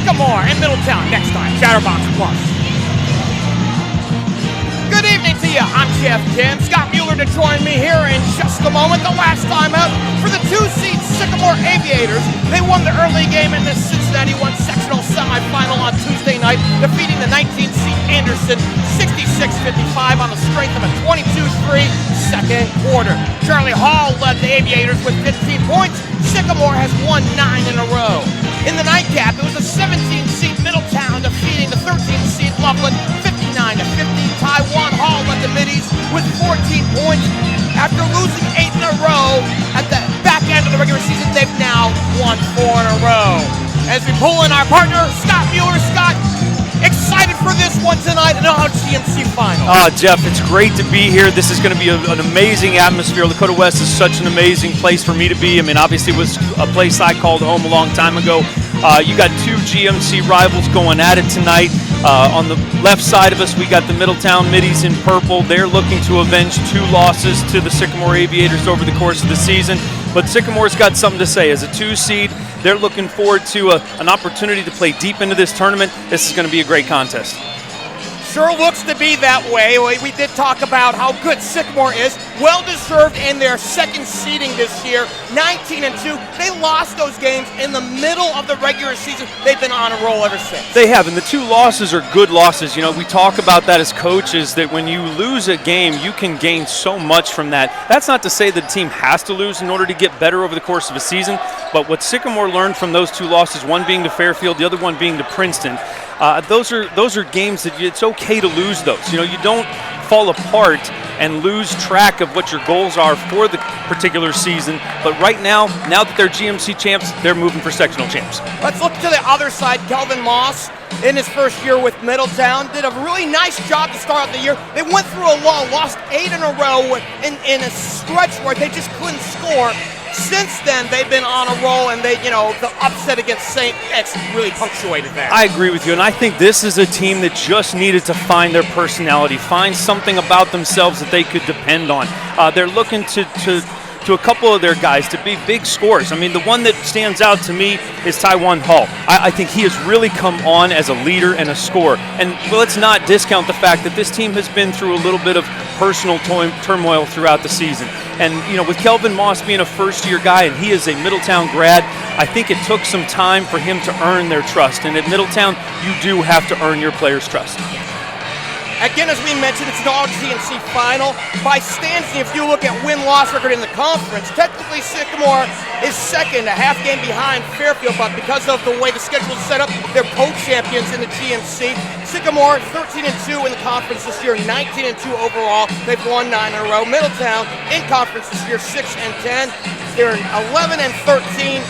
Sycamore in Middletown next time. Chatterbox Plus. Good evening to you. I'm Geoff Kim. Scott Mueller to join me here in just a moment. The last time out for the 2-seed Sycamore Aviators. They won the early game in the Cincinnati West Sectional semifinal on Tuesday night, defeating the 19-seed Anderson 66-55 on the strength of a 22-3 second quarter. Charlie Hall led the Aviators with 15 points. Sycamore has won 9 in a row. In the nightcap, it was a 17-seed Middletown defeating the 13-seed Loveland 59-50. Taiwan Hall led the Middies with 14 points. After losing 8 in a row at the back end of the regular season, they've now won 4 in a row. As we pull in our partner, Scott Mueller. Scott, excited for this one tonight, an all-GMC final. Geoff, it's great to be here. This is going to be an amazing atmosphere. Lakota West is such an amazing place for me to be. I mean, obviously it was a place I called home a long time ago. You got two GMC rivals going at it tonight. On the left side of us, we got the Middletown Middies in purple. They're looking to avenge 2 losses to the Sycamore Aviators over the course of the season. But Sycamore's got something to say. As a 2-seed, they're looking forward to an opportunity to play deep into this tournament. This is going to be a great contest. Sure looks to be that way. We did talk about how good Sycamore is. Well-deserved in their second seeding this year, 19-2. They lost those games in the middle of the regular season. They've been on a roll ever since. They have, and the 2 losses are good losses. You know, we talk about that as coaches, that when you lose a game, you can gain so much from that. That's not to say that the team has to lose in order to get better over the course of a season, but what Sycamore learned from those 2 losses, one being to Fairfield, the other one being to Princeton, those are games that it's okay to lose those. You know, you don't fall apart and lose track of what your goals are for the particular season. But right now that they're GMC champs, they're moving for sectional champs. Let's look to the other side. Kelvin Moss, in his first year with Middletown, did a really nice job to start out the year. They went through a lull, lost 8 in a row in a stretch where they just couldn't score. Since then, they've been on a roll, and the upset against St. X really punctuated that. I agree with you, and I think this is a team that just needed to find their personality, find something about themselves that they could depend on. They're looking to a couple of their guys to be big scorers. I mean, the one that stands out to me is Taiwan Hall. I think he has really come on as a leader and a scorer. And let's not discount the fact that this team has been through a little bit of personal turmoil throughout the season. And, you know, with Kelvin Moss being a first-year guy and he is a Middletown grad, I think it took some time for him to earn their trust. And at Middletown, you do have to earn your players' trust. Again, as we mentioned, it's an all-GMC final. By standing, if you look at win-loss record in the conference, technically Sycamore is second, a half game behind Fairfield, but because of the way the schedule is set up, they're co-champions in the GMC. Sycamore 13-2 in the conference this year, 19-2 overall. They've won 9 in a row. Middletown in conference this year, 6-10. They're 11-13.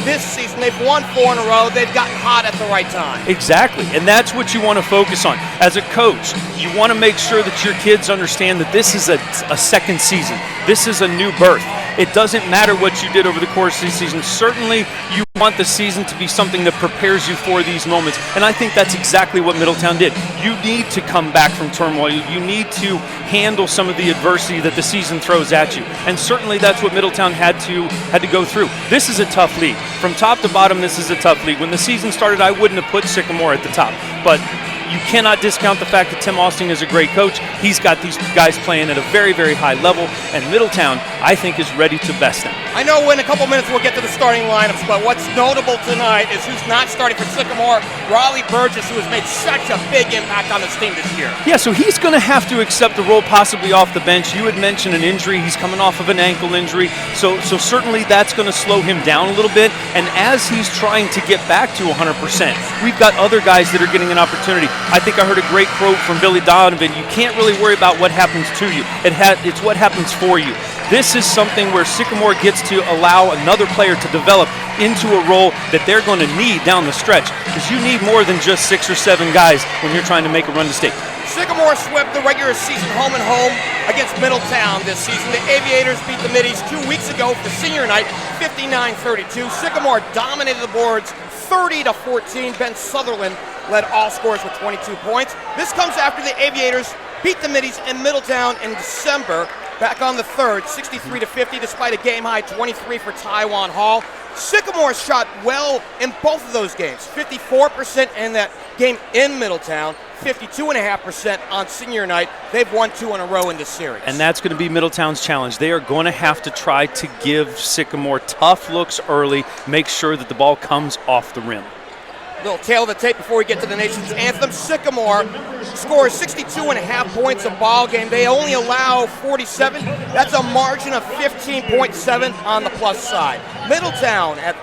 This season, they've won 4 in a row. They've gotten hot at the right time. Exactly, and that's what you want to focus on. As a coach, you want to make sure that your kids understand that this is a second season. This is a new birth. It doesn't matter what you did over the course of the season. Certainly, you want the season to be something that prepares you for these moments, and I think that's exactly what Middletown did. You need to come back from turmoil. You need to handle some of the adversity that the season throws at you, and certainly that's what Middletown had to go through. This is a tough league. From top to bottom, this is a tough league. When the season started, I wouldn't have put Sycamore at the top, but you cannot discount the fact that Tim Austin is a great coach. He's got these guys playing at a very, very high level, and Middletown, I think, is ready to best them. I know in a couple minutes we'll get to the starting lineups, but what's notable tonight is who's not starting for Sycamore, Raleigh Burgess, who has made such a big impact on this team this year. Yeah, so he's going to have to accept a role possibly off the bench. You had mentioned an injury. He's coming off of an ankle injury, so certainly that's going to slow him down a little bit, and as he's trying to get back to 100%, we've got other guys that are getting an opportunity. I think I heard a great quote from Billy Donovan: you can't really worry about what happens to you. It's what happens for you. This is something where Sycamore gets to allow another player to develop into a role that they're going to need down the stretch, because you need more than just 6 or 7 guys when you're trying to make a run to state. Sycamore swept the regular season home and home against Middletown this season. The Aviators beat the Middies 2 weeks ago for senior night, 59-32. Sycamore dominated the boards 30-14. Ben Southerland led all scorers with 22 points. This comes after the Aviators beat the Middies in Middletown in December back on the third, 63-50, despite a game-high 23 for Taiwan Hall. Sycamore shot well in both of those games, 54% in that game in Middletown, 52.5% on senior night. They've won 2 in a row in this series. And that's going to be Middletown's challenge. They are going to have to try to give Sycamore tough looks early, make sure that the ball comes off the rim. Little tail of the tape before we get to the nation's anthem. Sycamore scores 62.5 points a ball game. They only allow 47. That's a margin of 15.7 on the plus side. Middletown at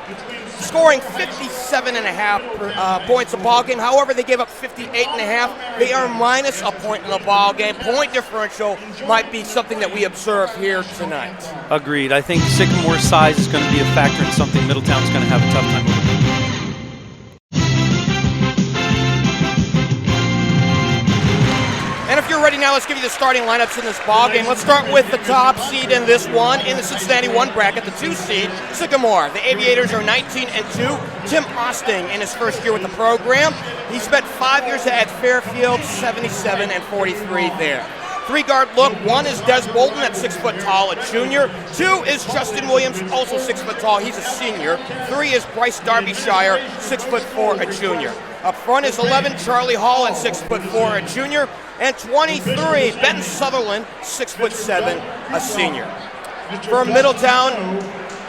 scoring 57.5 points a ball game. However, they gave up 58.5. They are minus a point in the ball game. Point differential might be something that we observe here tonight. Agreed. I think Sycamore's size is going to be a factor in something Middletown's going to have a tough time with. And if you're ready now, let's give you the starting lineups in this ball game. Let's start with the top seed in this one. In the Cincinnati 1 bracket, the 2 seed, Sycamore. The Aviators are 19-2. Tim Osting in his first year with the program. He spent 5 years at Fairfield, 77 and 43 there. 3-guard look. 1 is Des Bolden at 6 foot tall, a junior. 2 is Justin Williams, also 6 foot tall. He's a senior. 3 is Bryce Darbyshire, 6'4", a junior. Up front is 11, Charlie Hall at 6'4", a junior. And 23, Ben Southerland, 6'7", a senior. For Middletown,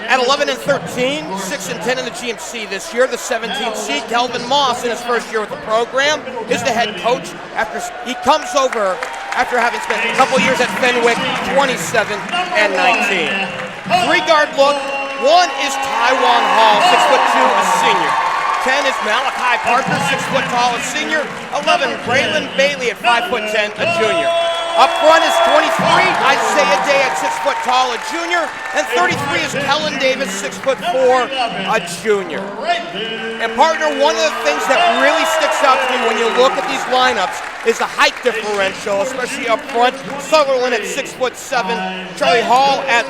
at 11 and 13, 6 and 10 in the GMC this year. The 17th seed, Kelvin Moss, in his first year with the program, is the head coach. He comes over after having spent a couple years at Fenwick, 27 and 19. 3-guard look. 1 is Taiwan Hall, 6'2", a senior. 10 is Malachi Parker, 6 foot tall, a senior. 11, Braylon Bailey at 5'10", a junior. Up front is 23, Isaiah Day at 6 foot tall, a junior. And 33 is Kellen Davis, 6'4", a junior. And partner, one of the things that really sticks out to me when you look at these lineups is the height differential, especially up front. Southerland at 6'7", Charlie Hall at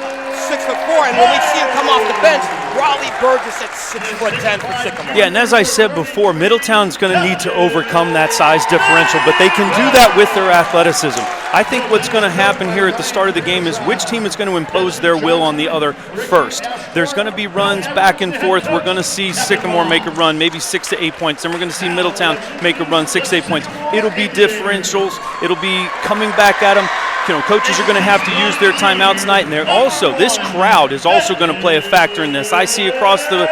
6'4", and when we see him come off the bench, Raleigh Burgess at 6'10" for Sycamore. Yeah, and as I said before, Middletown's going to need to overcome that size differential, but they can do that with their athleticism. I think what's going to happen here at the start of the game is which team is going to impose their will on the other first. There's going to be runs back and forth. We're going to see Sycamore make a run, maybe 6 to 8 points. Then we're going to see Middletown make a run, 6 to 8 points. It'll be differentials. It'll be coming back at them. You know, coaches are going to have to use their timeouts tonight, and they're also, this crowd is also going to play a factor in this. I see across the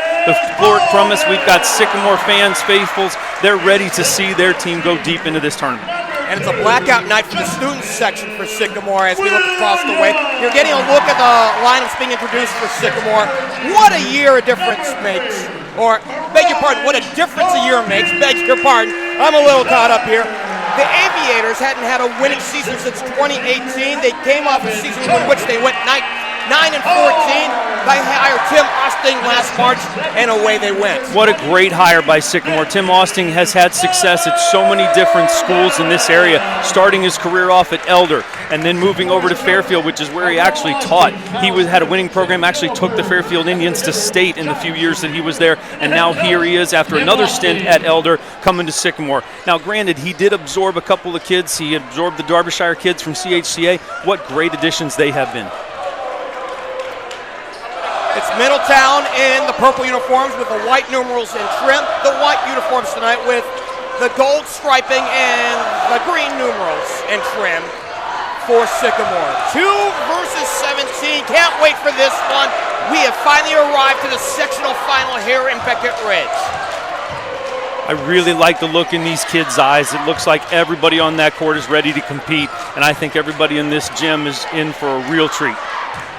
floor from us, we've got Sycamore fans, faithfuls. They're ready to see their team go deep into this tournament. And it's a blackout night for the students section for Sycamore as we look across the way. You're getting a look at the lineups being introduced for Sycamore. What a year a difference makes. Or, beg your pardon, what a difference a year makes. Beg your pardon. I'm a little caught up here. The Aviators hadn't had a winning season since 2018. They came off a season in which they went 9 and 14. They hired Tim Osting last March, and away they went. What a great hire by Sycamore. Tim Osting has had success at so many different schools in this area, starting his career off at Elder and then moving over to Fairfield, which is where he actually taught. He had a winning program, actually took the Fairfield Indians to state in the few years that he was there, and now here he is after another stint at Elder coming to Sycamore. Now, granted, he did absorb a couple of kids. He absorbed the Derbyshire kids from CHCA. What great additions they have been. It's Middletown in the purple uniforms with the white numerals and trim. The white uniforms tonight with the gold striping and the green numerals and trim for Sycamore. 2 versus 17. Can't wait for this one. We have finally arrived to the sectional final here in Beckett Ridge. I really like the look in these kids' eyes. It looks like everybody on that court is ready to compete, and I think everybody in this gym is in for a real treat.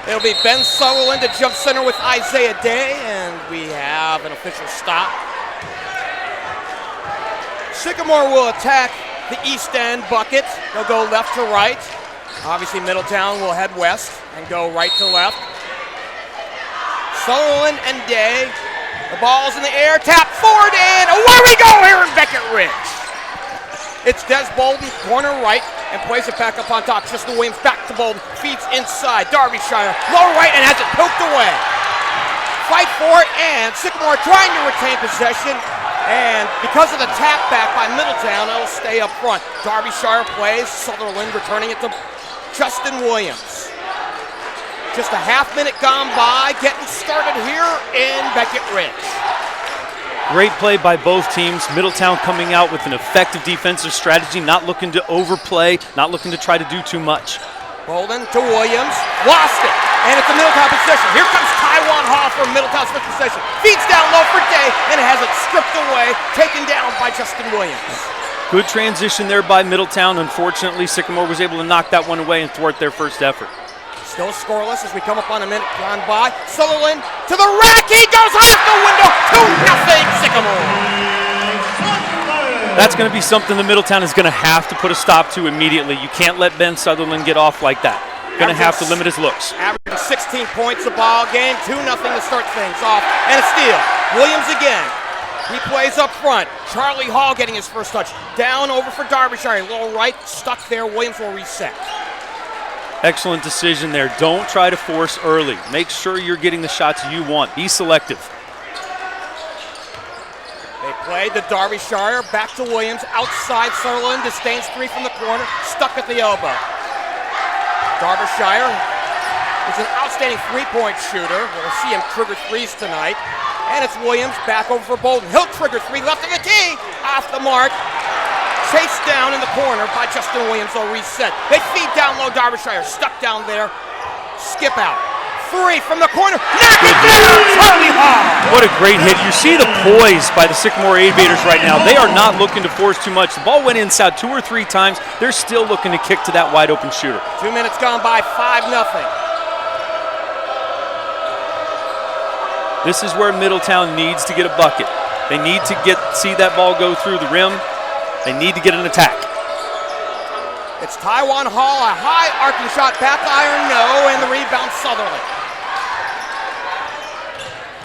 It'll be Ben Southerland to jump center with Isaiah Day, and we have an official stop. Sycamore will attack the east end bucket. They'll go left to right. Obviously, Middletown will head west and go right to left. Southerland and Day. The ball's in the air, tap forward, and away we go here in Beckett Ridge. It's Des Bolden, corner right, and plays it back up on top. Justin Williams back to Bolden, feeds inside. Darbyshire, low right, and has it poked away. Fight for it, and Sycamore trying to retain possession. And because of the tap back by Middletown, it'll stay up front. Darbyshire plays, Southerland returning it to Justin Williams. Just a half-minute gone by, getting started here in Beckett Ridge. Great play by both teams. Middletown coming out with an effective defensive strategy, not looking to overplay, not looking to try to do too much. Bolden to Williams, lost it, and it's a Middletown possession. Here comes Taiwan Hall from Middletown's first possession. Feeds down low for Day, and it has it stripped away, taken down by Justin Williams. Good transition there by Middletown. Unfortunately, Sycamore was able to knock that one away and thwart their first effort. Still scoreless as we come up on a minute gone by. Southerland to the rack. He goes off the window. 2-0 Sycamore. That's going to be something the Middletown is going to have to put a stop to immediately. You can't let Ben Southerland get off like that. Going to have to limit his looks. Averaging 16 points a ball game. 2-0 to start things off. And a steal. Williams again. He plays up front. Charlie Hall getting his first touch. Down over for Derbyshire. A little right. Stuck there. Williams will reset. Excellent decision there. Don't try to force early. Make sure you're getting the shots you want. Be selective. They played to Derbyshire. Back to Williams. Outside Southerland. Disdains three from the corner. Stuck at the elbow. Derbyshire is an outstanding three-point shooter. We'll see him trigger threes tonight. And it's Williams back over for Bolden. He'll trigger three. Left of the key. Off the mark. Chased down in the corner by Justin Williams. They'll reset. They feed down low. Derbyshire stuck down there. Skip out. Three from the corner. Knock it down. Charlie Hall. What a great hit. You see the poise by the Sycamore Aviators right now. They are not looking to force too much. The ball went inside 2 or 3 times. They're still looking to kick to that wide open shooter. 2 minutes gone by. 5-0. This is where Middletown needs to get a bucket. They need to see that ball go through the rim. They need to get an attack. It's Taiwan Hall, a high arcing shot, back iron, no, and the rebound Southerland.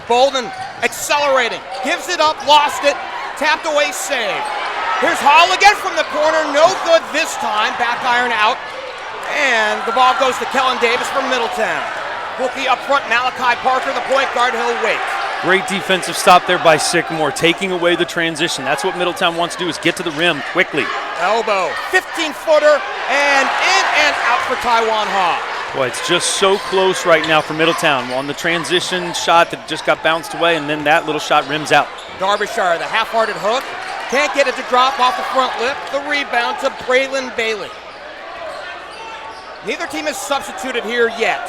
Bolden accelerating, gives it up, lost it, tapped away, save. Here's Hall again from the corner, no good this time, back iron out, and the ball goes to Kellen Davis from Middletown. Bookie up front, Malachi Parker, the point guard, he'll wait. Great defensive stop there by Sycamore, taking away the transition. That's what Middletown wants to do, is get to the rim quickly. Elbow, 15-footer, and in and out for Taiwan Hall. Boy, it's just so close right now for Middletown. On the transition shot that just got bounced away, and then that little shot rims out. Derbyshire, the half-hearted hook. Can't get it to drop off the front lip. The rebound to Braylon Bailey. Neither team has substituted here yet.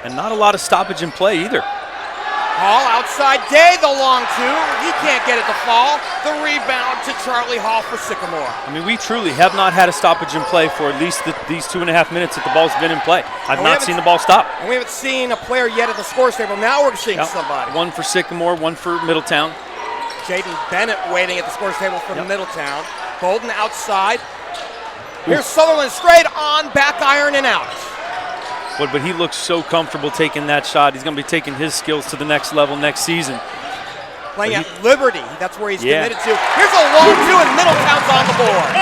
And not a lot of stoppage in play either. Hall outside, Day, the long two. He can't get it to fall. The rebound to Charlie Hall for Sycamore. I mean, we truly have not had a stoppage in play for at least these 2.5 minutes that the ball's been in play. I've not seen the ball stop. And we haven't seen a player yet at the scores table. Now we're seeing somebody. One for Sycamore, one for Middletown. Jaden Bennett waiting at the scores table for Middletown. Bolden outside. Here's Southerland straight on, back iron and out. But he looks so comfortable taking that shot. He's going to be taking his skills to the next level next season. Playing at Liberty, that's where he's committed to. Here's a long two, and Middletown's on the board.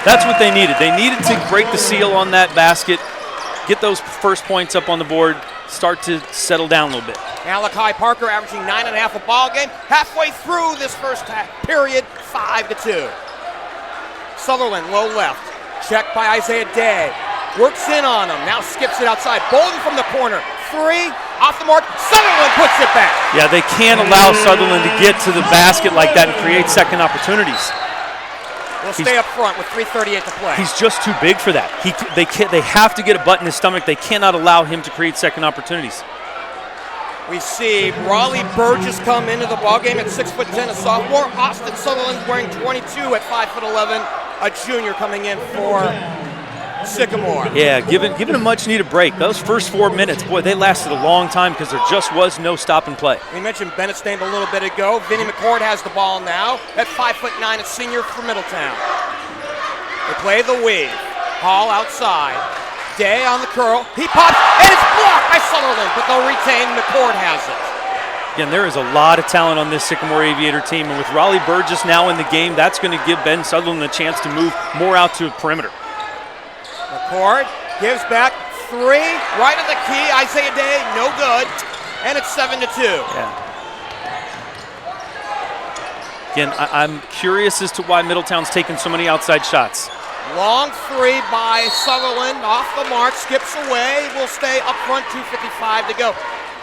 That's what they needed. They needed to break the seal on that basket, get those first points up on the board, start to settle down a little bit. Malachi Parker averaging 9.5 a ball game. Halfway through this first period, 5-2. Sutherland, low left. Checked by Isaiah Day. Works in on him, now skips it outside. Bolden from the corner, 3, off the mark, Southerland puts it back. Yeah, they can't allow Southerland to get to the basket like that and create second opportunities. We'll stay up front with 3:38 to play. He's just too big for that. They have to get a butt in his stomach. They cannot allow him to create second opportunities. We see Raleigh Burgess come into the ballgame at 6'10", a sophomore. Austin Southerland wearing 22 at 5'11", a junior coming in for Sycamore. Yeah, given a much-needed break. Those first 4 minutes, boy, they lasted a long time because there just was no stop and play. We mentioned Bennett's name a little bit ago. Vinny McCord has the ball now at 5'9", a senior for Middletown. They play the weave. Hall outside. Day on the curl. He pops, and it's blocked by Southerland, but they'll retain. McCord has it. Again, there is a lot of talent on this Sycamore Aviator team, and with Raleigh Burgess now in the game, that's going to give Ben Southerland a chance to move more out to the perimeter. McCord gives back 3, right at the key. Isaiah Day, no good, and it's 7-2. Yeah. Again, I'm curious as to why Middletown's taking so many outside shots. Long three by Southerland, off the mark, skips away, will stay up front, 2:55 to go.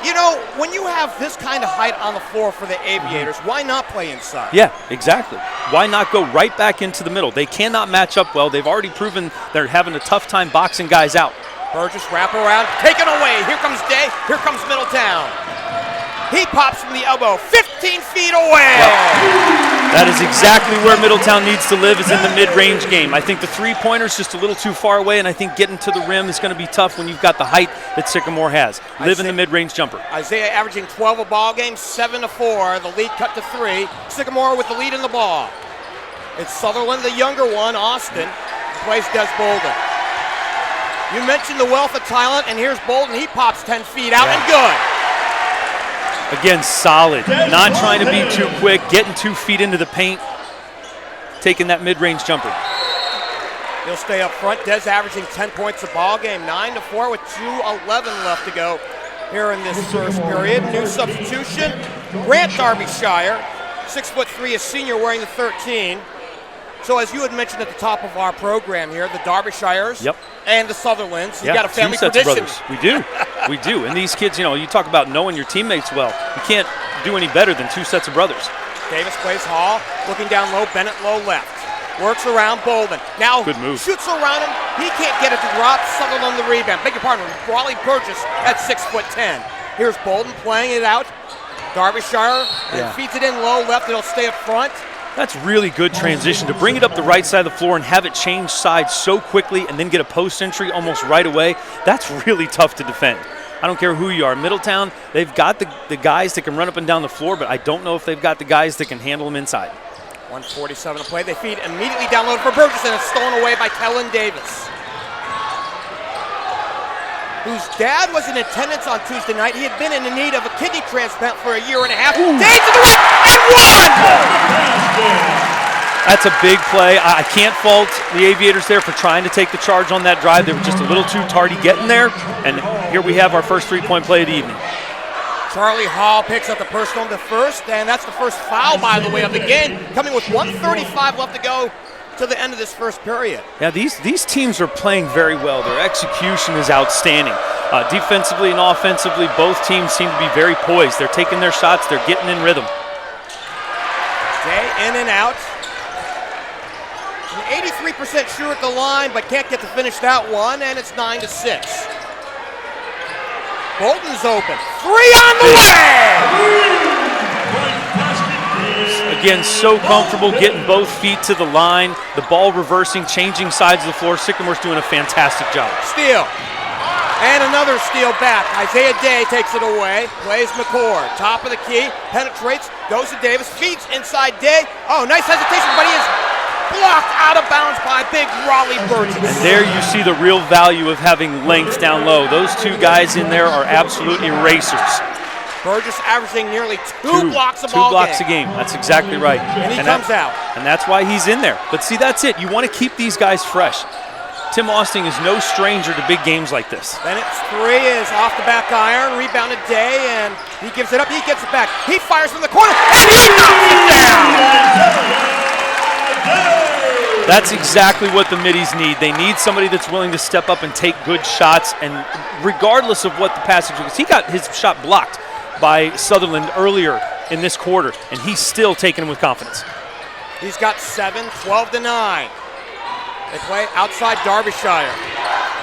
You know, when you have this kind of height on the floor for the Aviators, why not play inside? Yeah, exactly. Why not go right back into the middle? They cannot match up well. They've already proven they're having a tough time boxing guys out. Burgess wrap around, taken away. Here comes Day, here comes Middletown. He pops from the elbow, 15 feet away. That is exactly where Middletown needs to live, is in the mid-range game. I think the three-pointer's just a little too far away, and I think getting to the rim is going to be tough when you've got the height that Sycamore has. Live in the mid-range jumper. Izaiah averaging 12 a ball game, 7-4. The lead cut to 3. Sycamore with the lead in the ball. It's Southerland, the younger one, Austin, plays Des Bolden. You mentioned the wealth of talent, and here's Bolden. He pops 10 feet out and good. Again, solid. Not trying to be too quick, getting 2 feet into the paint, taking that mid-range jumper. He'll stay up front. Des averaging 10 points a ball game, 9-4 with 2:11 left to go here in this first period. New substitution, Grant Derbyshire, 6'3", a senior, wearing the 13. So as you had mentioned at the top of our program here, the Derbyshires and the Southerlands, you got a family tradition. We do, we do. And these kids, you know, you talk about knowing your teammates well. You can't do any better than 2 sets of brothers. Davis plays Hall, looking down low, Bennett low left. Works around Bolden. Now good move. Shoots around him. He can't get it to drop. Southerland the rebound. Beg your pardon, Raleigh Burgess at 6'10". Here's Bolden playing it out. Derbyshire and feeds it in low left. It'll stay up front. That's really good transition to bring it up the right side of the floor and have it change sides so quickly and then get a post entry almost right away. That's really tough to defend. I don't care who you are. Middletown, they've got the guys that can run up and down the floor, but I don't know if they've got the guys that can handle them inside. 1:47 to play. They feed immediately down low for Burgess, and it's stolen away by Kellen Davis, whose dad was in attendance on Tuesday night. He had been in need of a kidney transplant for a year and a half. Day to the rim, and one! That's a big play. I can't fault the Aviators there for trying to take the charge on that drive. They were just a little too tardy getting there, and here we have our first three-point play of the evening. Charlie Hall picks up the personal to first, and that's the first foul, by the way, of the game, coming with 1:35 left to go to the end of this first period. Yeah, these teams are playing very well. Their execution is outstanding. Defensively and offensively, both teams seem to be very poised. They're taking their shots. They're getting in rhythm. Day in and out. An 83% sure at the line, but can't get to finish that one, and it's 9-6. Bolden's open. 3 on the way! Again, so comfortable getting both feet to the line, the ball reversing, changing sides of the floor. Sycamore's doing a fantastic job. Steal. And another steal back. Izaiah Day takes it away. Plays McCord. Top of the key. Penetrates. Goes to Davis. Feeds inside Day. Oh, nice hesitation, but he is blocked out of bounds by big Raleigh Burgess. And there you see the real value of having length down low. Those two guys in there are absolute erasers. Burgess averaging nearly two blocks a ball game. 2 blocks a game. That's exactly right. And he comes out. And that's why he's in there. But see, that's it. You want to keep these guys fresh. Tim Austin is no stranger to big games like this. Bennett's 3 is off the back iron, rebounded Day, and he gives it up. He gets it back. He fires from the corner, and he knocks it down! That's exactly what the Middies need. They need somebody that's willing to step up and take good shots, and regardless of what the passage was, he got his shot blocked by Southerland earlier in this quarter, and he's still taking him with confidence. He's got 7, 12-9. They play outside Derbyshire.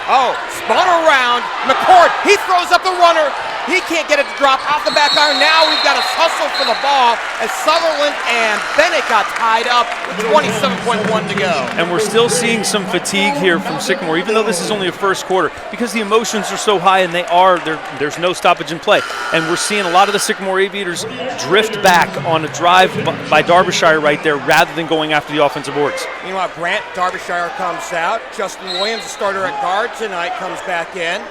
Oh, spun around. McCord, he throws up the runner. He can't get it to drop off the back iron. Now we've got a hustle for the ball as Southerland and Bennett got tied up with 27.1 to go. And we're still seeing some fatigue here from Sycamore, even though this is only a first quarter, because the emotions are so high and there's no stoppage in play. And we're seeing a lot of the Sycamore Aviators drift back on a drive by Derbyshire right there rather than going after the offensive boards. Meanwhile, Grant Derbyshire comes out. Justin Williams, the starter at guard tonight, comes back in.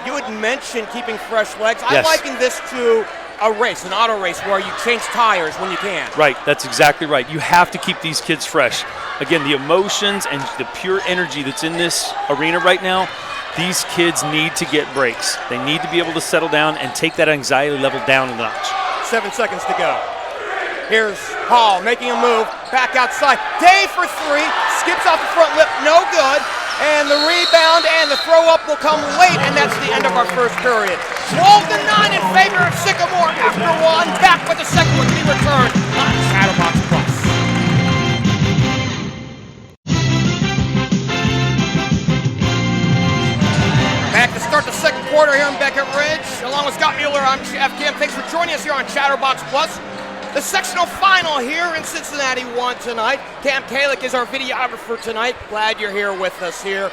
You had mentioned keeping fresh legs. Yes. I liken this to a race, an auto race, where you change tires when you can. Right, that's exactly right. You have to keep these kids fresh. Again, the emotions and the pure energy that's in this arena right now, these kids need to get breaks. They need to be able to settle down and take that anxiety level down a notch. 7 seconds to go. Here's Hall making a move, back outside. Day for 3, skips off the front lip, no good. And the rebound and the throw up will come late, and that's the end of our first period. 12-9 in favor of Sycamore after one. Back with the second one to be returned on Chatterbox Plus. Back to start the second quarter here in Beckett Ridge. Along with Scott Mueller, I'm Geoff Kim. Thanks for joining us here on Chatterbox Plus. The sectional final here in Cincinnati won tonight. Cam Kalick is our videographer tonight. Glad you're here with us here.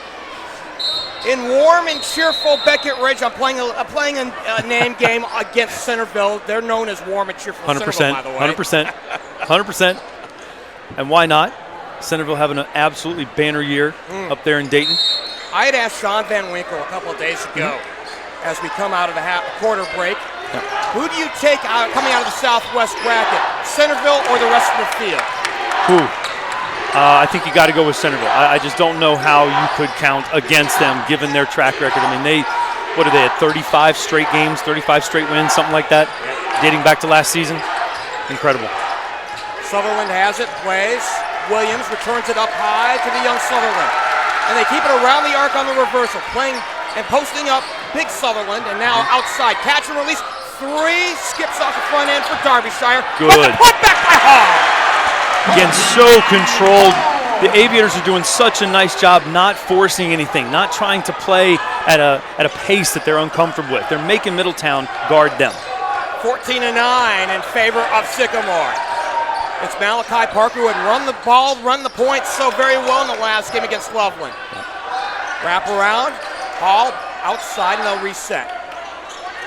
In warm and cheerful Beckett Ridge, I'm playing a name game against Centerville. They're known as warm and cheerful 100%, Centerville, by the way. 100%. And why not? Centerville having an absolutely banner year up there in Dayton. I had asked Sean Van Winkle a couple of days ago as we come out of the quarter break, who do you take out coming out of the Southwest bracket, Centerville or the rest of the field? I think you got to go with Centerville. I just don't know how you could count against them given their track record. I mean, what are they at, 35 straight games, 35 straight wins, something like that, dating back to last season? Incredible. Southerland has it, plays. Williams returns it up high to the young Southerland. And they keep it around the arc on the reversal, playing and posting up big Southerland, and now outside. Catch and release. Three, skips off the front end for Derbyshire. Good. But the put back by Hall. Again, so controlled. The Aviators are doing such a nice job not forcing anything, not trying to play at a pace that they're uncomfortable with. They're making Middletown guard them. 14-9 in favor of Sycamore. It's Malachi Parker who had run the ball, run the points so very well in the last game against Loveland. Wrap around, Hall outside, and they'll reset.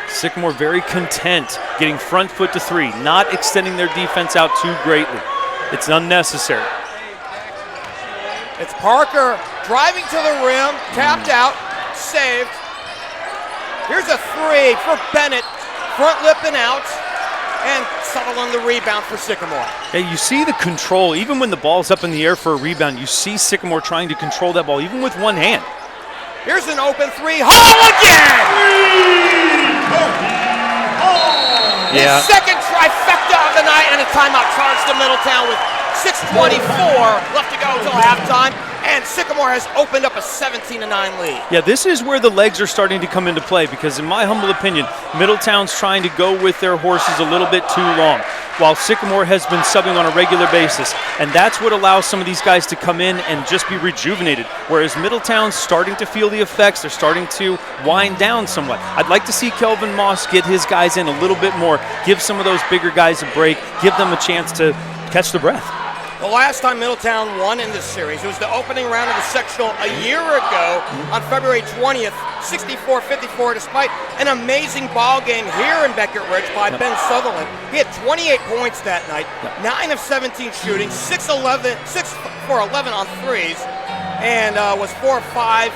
Sycamore very content getting front foot to three, not extending their defense out too greatly. It's unnecessary. It's Parker driving to the rim, tapped out, saved. Here's a three for Bennett, front lip and out, and Southerland the rebound for Sycamore. Yeah, you see the control, even when the ball's up in the air for a rebound, you see Sycamore trying to control that ball, even with one hand. Here's an open three, Hall again! Yeah. His second trifecta of the night, and a timeout charge to Middletown with 6:24 left to go until halftime, and Sycamore has opened up a 17-9 lead. Yeah, this is where the legs are starting to come into play because, in my humble opinion, Middletown's trying to go with their horses a little bit too long, while Sycamore has been subbing on a regular basis, and that's what allows some of these guys to come in and just be rejuvenated, whereas Middletown's starting to feel the effects. They're starting to wind down somewhat. I'd like to see Kelvin Moss get his guys in a little bit more, give some of those bigger guys a break, give them a chance to catch their breath. The last time Middletown won in this series, it was the opening round of the sectional a year ago on February 20th, 64-54, despite an amazing ball game here in Beckett Ridge by Ben Southerland. He had 28 points that night, 9 of 17 shooting, 6 for 11 on threes, and was 4 of 5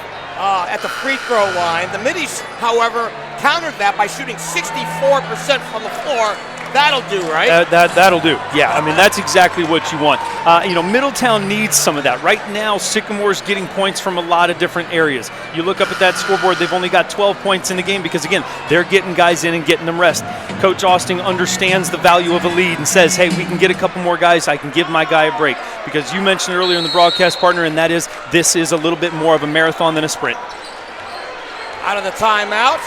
at the free throw line. The Middies, however, countered that by shooting 64% from the floor. That'll do, right? That'll do. Yeah, I mean, that's exactly what you want. Middletown needs some of that. Right now, Sycamore's getting points from a lot of different areas. You look up at that scoreboard, they've only got 12 points in the game because, again, they're getting guys in and getting them rest. Coach Austin understands the value of a lead and says, hey, we can get a couple more guys. I can give my guy a break. Because you mentioned earlier in the broadcast, partner, and that is this is a little bit more of a marathon than a sprint. Out of the timeout,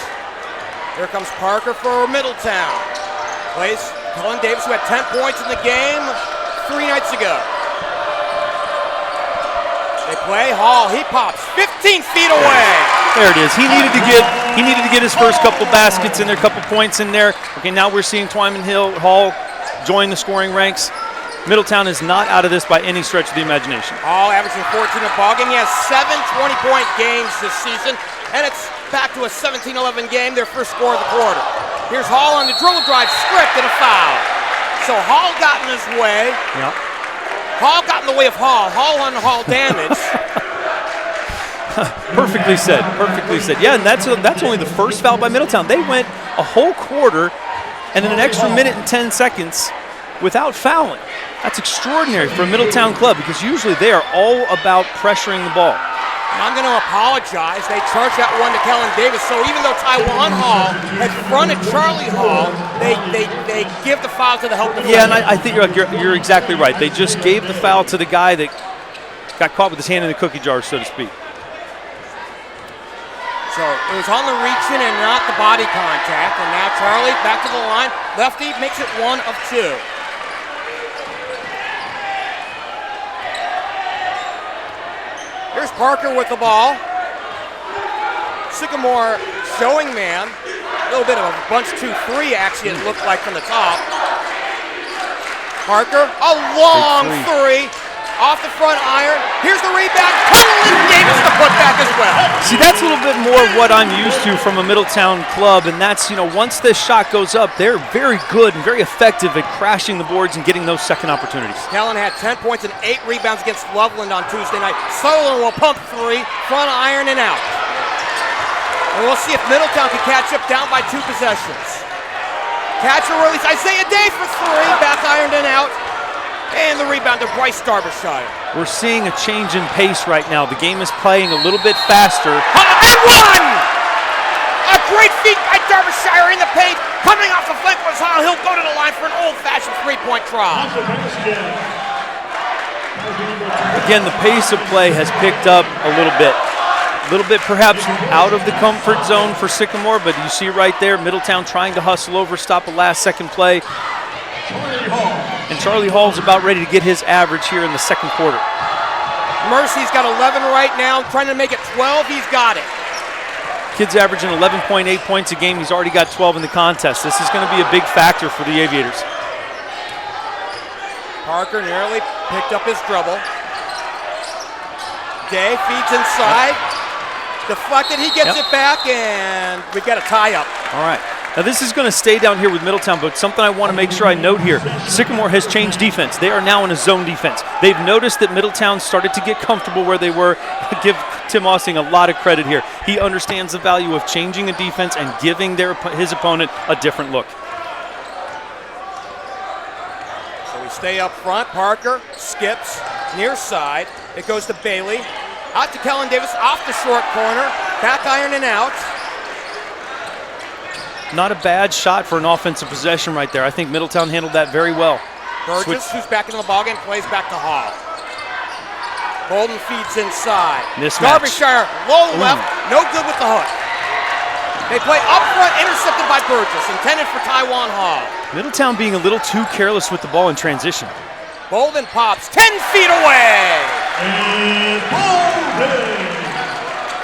here comes Parker for Middletown. Plays Cullen Davis, who had 10 points in the game 3 nights ago. They play Hall. He pops 15 feet away. There it is. He needed to get his first couple baskets in there, couple points in there. Okay, now we're seeing Twyman Hall join the scoring ranks. Middletown is not out of this by any stretch of the imagination. Hall averaging 14 a ball game. He has 7 20-point games this season, and it's back to a 17-11 game, their first score of the quarter. Here's Hall on the dribble drive, stripped, and a foul. So Hall got in his way. Yep. Hall got in the way of Hall. Hall on Hall damage. Perfectly said. Perfectly said. Yeah, and that's only the first foul by Middletown. They went a whole quarter and then an extra minute and 10 seconds without fouling. That's extraordinary for a Middletown club because usually they are all about pressuring the ball. And I'm going to apologize. They charged that one to Kellen Davis. So even though Taiwan Hall had fronted Charlie Hall, they give the foul to the help defender. Yeah, and I think you're exactly right. They just gave the foul to the guy that got caught with his hand in the cookie jar, so to speak. So it was on the reaching and not the body contact. And now Charlie back to the line. Lefty makes it 1 of 2. Here's Parker with the ball. Sycamore showing man. A little bit of a bunch 2-3 actually it looked like from the top. Parker, a long three. Off the front iron. Here's the rebound. Cullen Davis the putback as well. See, that's a little bit more what I'm used to from a Middletown club, and that's, once this shot goes up, they're very good and very effective at crashing the boards and getting those second opportunities. Kellen had 10 points and 8 rebounds against Loveland on Tuesday night. Southerland will pump 3, front iron and out. And we'll see if Middletown can catch up down by 2 possessions. Catch or release. Izaiah Day for 3, back ironed and out. And the rebound to Bryce Derbyshire. We're seeing a change in pace right now. The game is playing a little bit faster. And one! A great feat by Derbyshire in the paint. Coming off the flank was Hall. He'll go to the line for an old-fashioned three-point try. Again, the pace of play has picked up a little bit. A little bit perhaps out of the comfort zone for Sycamore, but you see right there, Middletown trying to hustle over, stop a last-second play. And Charlie Hall's about ready to get his average here in the second quarter. Mercy's got 11 right now, trying to make it 12. He's got it. Kid's averaging 11.8 points a game. He's already got 12 in the contest. This is going to be a big factor for the Aviators. Parker nearly picked up his dribble. Day feeds inside. Deflected, he gets it back, and we've got a tie-up. All right. Now this is going to stay down here with Middletown, but something I want to make sure I note here, Sycamore has changed defense. They are now in a zone defense. They've noticed that Middletown started to get comfortable where they were. Give Tim Ossing a lot of credit here. He understands the value of changing a defense and giving his opponent a different look. So we stay up front. Parker skips near side. It goes to Bailey. Out to Kellen Davis off the short corner. Back iron and out. Not a bad shot for an offensive possession right there. I think Middletown handled that very well. Burgess, who's back into the ballgame, plays back to Hall. Bolden feeds inside. Mismatch. Derbyshire, low left, no good with the hook. They play up front, intercepted by Burgess, intended for Taiwan Hall. Middletown being a little too careless with the ball in transition. Bolden pops 10 feet away.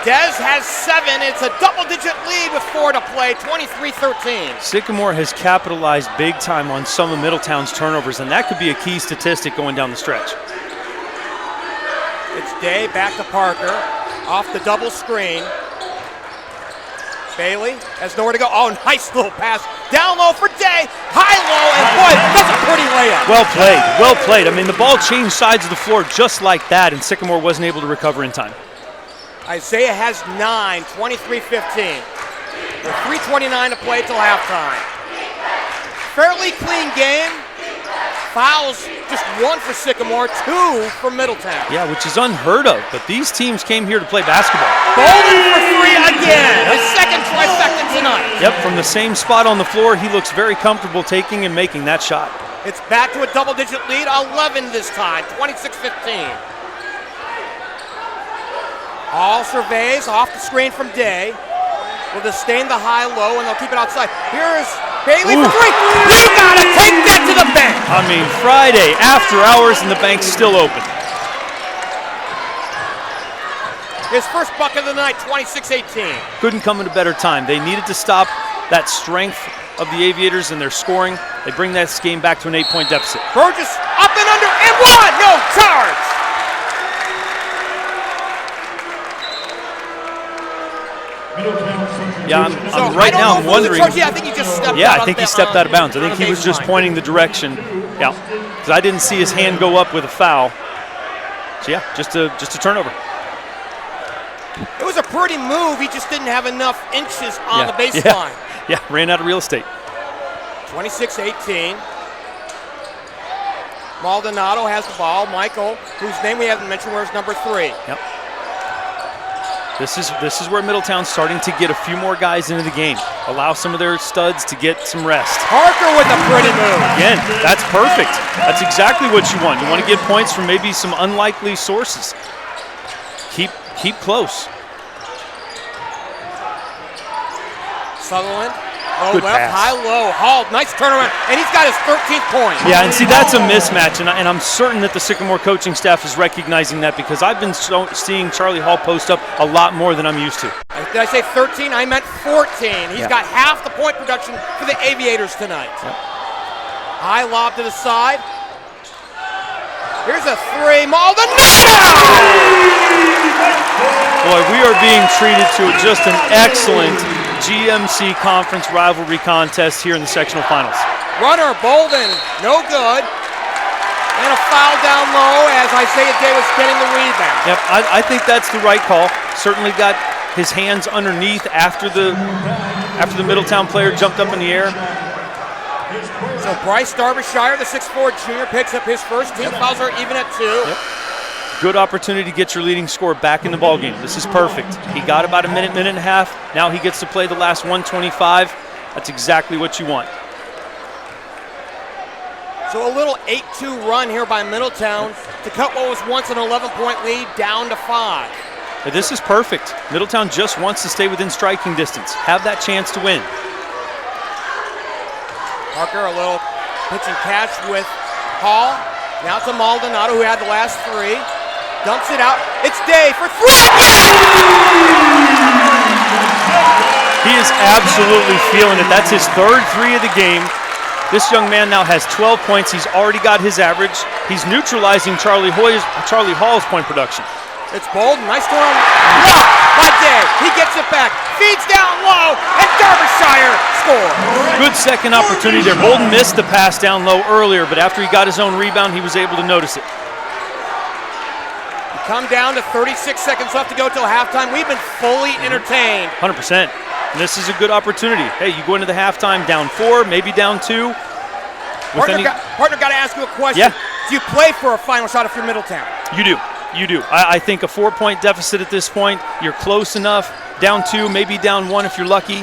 Dez has 7. It's a double-digit lead with 4 to play, 23-13. Sycamore has capitalized big time on some of Middletown's turnovers, and that could be a key statistic going down the stretch. It's Day back to Parker, off the double screen. Bailey has nowhere to go. Oh, nice little pass. Down low for Day, high-low, and boy, that's a pretty layup. Well played, well played. I mean, the ball changed sides of the floor just like that, and Sycamore wasn't able to recover in time. Izaiah has 9, 23-15. With 3:29 to play till halftime. Fairly clean game. Fouls, just 1 for Sycamore, 2 for Middletown. Yeah, which is unheard of, but these teams came here to play basketball. Bolden for 3 again. His second trifecta tonight. Yep, from the same spot on the floor, he looks very comfortable taking and making that shot. It's back to a double-digit lead, 11 this time, 26-15. Hall surveys off the screen from Day. Will disdain the high-low, and they'll keep it outside. Here's Bailey for 3. They gotta take that to the bank. I mean, Friday, after hours, and the bank's still open. His first bucket of the night, 26-18. Couldn't come at a better time. They needed to stop that strength of the Aviators and their scoring. They bring that game back to an 8-point deficit. Burgess up and under, and 1. No charge. Yeah, I'm right now I'm wondering. I think he just stepped out. Yeah, I think he stepped out of bounds. I think he was just pointing the direction. Yeah, because I didn't see his hand go up with a foul. So yeah, just a turnover. It was a pretty move. He just didn't have enough inches on the baseline. Yeah, ran out of real estate. 26-18. Maldonado has the ball. Michael, whose name we haven't mentioned, wears number 3. Yep. This is where Middletown's starting to get a few more guys into the game. Allow some of their studs to get some rest. Parker with a pretty move. Again, that's perfect. That's exactly what you want. You want to get points from maybe some unlikely sources. Keep close. Sutherland. Low Good left, pass. high, low. Hall, nice turnaround. And he's got his 13th point. Yeah, and see, that's a mismatch, and I'm certain that the Sycamore coaching staff is recognizing that because I've been seeing Charlie Hall post up a lot more than I'm used to. Did I say 13? I meant 14. He's got half the point production for the Aviators tonight. Yep. High lob to the side. Here's a three. Malden. Boy, we are being treated to just an excellent GMC conference rivalry contest here in the sectional finals. Runner, Bolden, no good. And a foul down low as Isaiah Day was getting the rebound. Yep, I think that's the right call. Certainly got his hands underneath after the Middletown player jumped up in the air. So Bryce Darbyshire, the 6'4 junior, picks up his first. Team fouls are even at 2. Yep. Good opportunity to get your leading scorer back in the ballgame. This is perfect. He got about a minute and a half. Now he gets to play the last 125. That's exactly what you want. So a little 8-2 run here by Middletown to cut what was once an 11-point lead down to 5. But this is perfect. Middletown just wants to stay within striking distance. Have that chance to win. Parker, a little pitch and catch with Hall. Now to Maldonado, who had the last 3. Dumps it out. It's Day for 3. He is absolutely feeling it. That's his third 3 of the game. This young man now has 12 points. He's already got his average. He's neutralizing Charlie Hall's point production. It's Bolden. Nice throw. Blocked by Day. He gets it back. Feeds down low. And Derbyshire scores. Good second opportunity there. Bolden missed the pass down low earlier, but after he got his own rebound, he was able to notice it. Come down to 36 seconds left to go till halftime. We've been fully entertained. 100%. And this is a good opportunity. Hey, you go into the halftime down 4, maybe down 2. Partner, got to ask you a question. Yeah. Do you play for a final shot if you're Middletown? You do. You do. I think a 4-point deficit at this point, you're close enough. Down 2, maybe down 1 if you're lucky.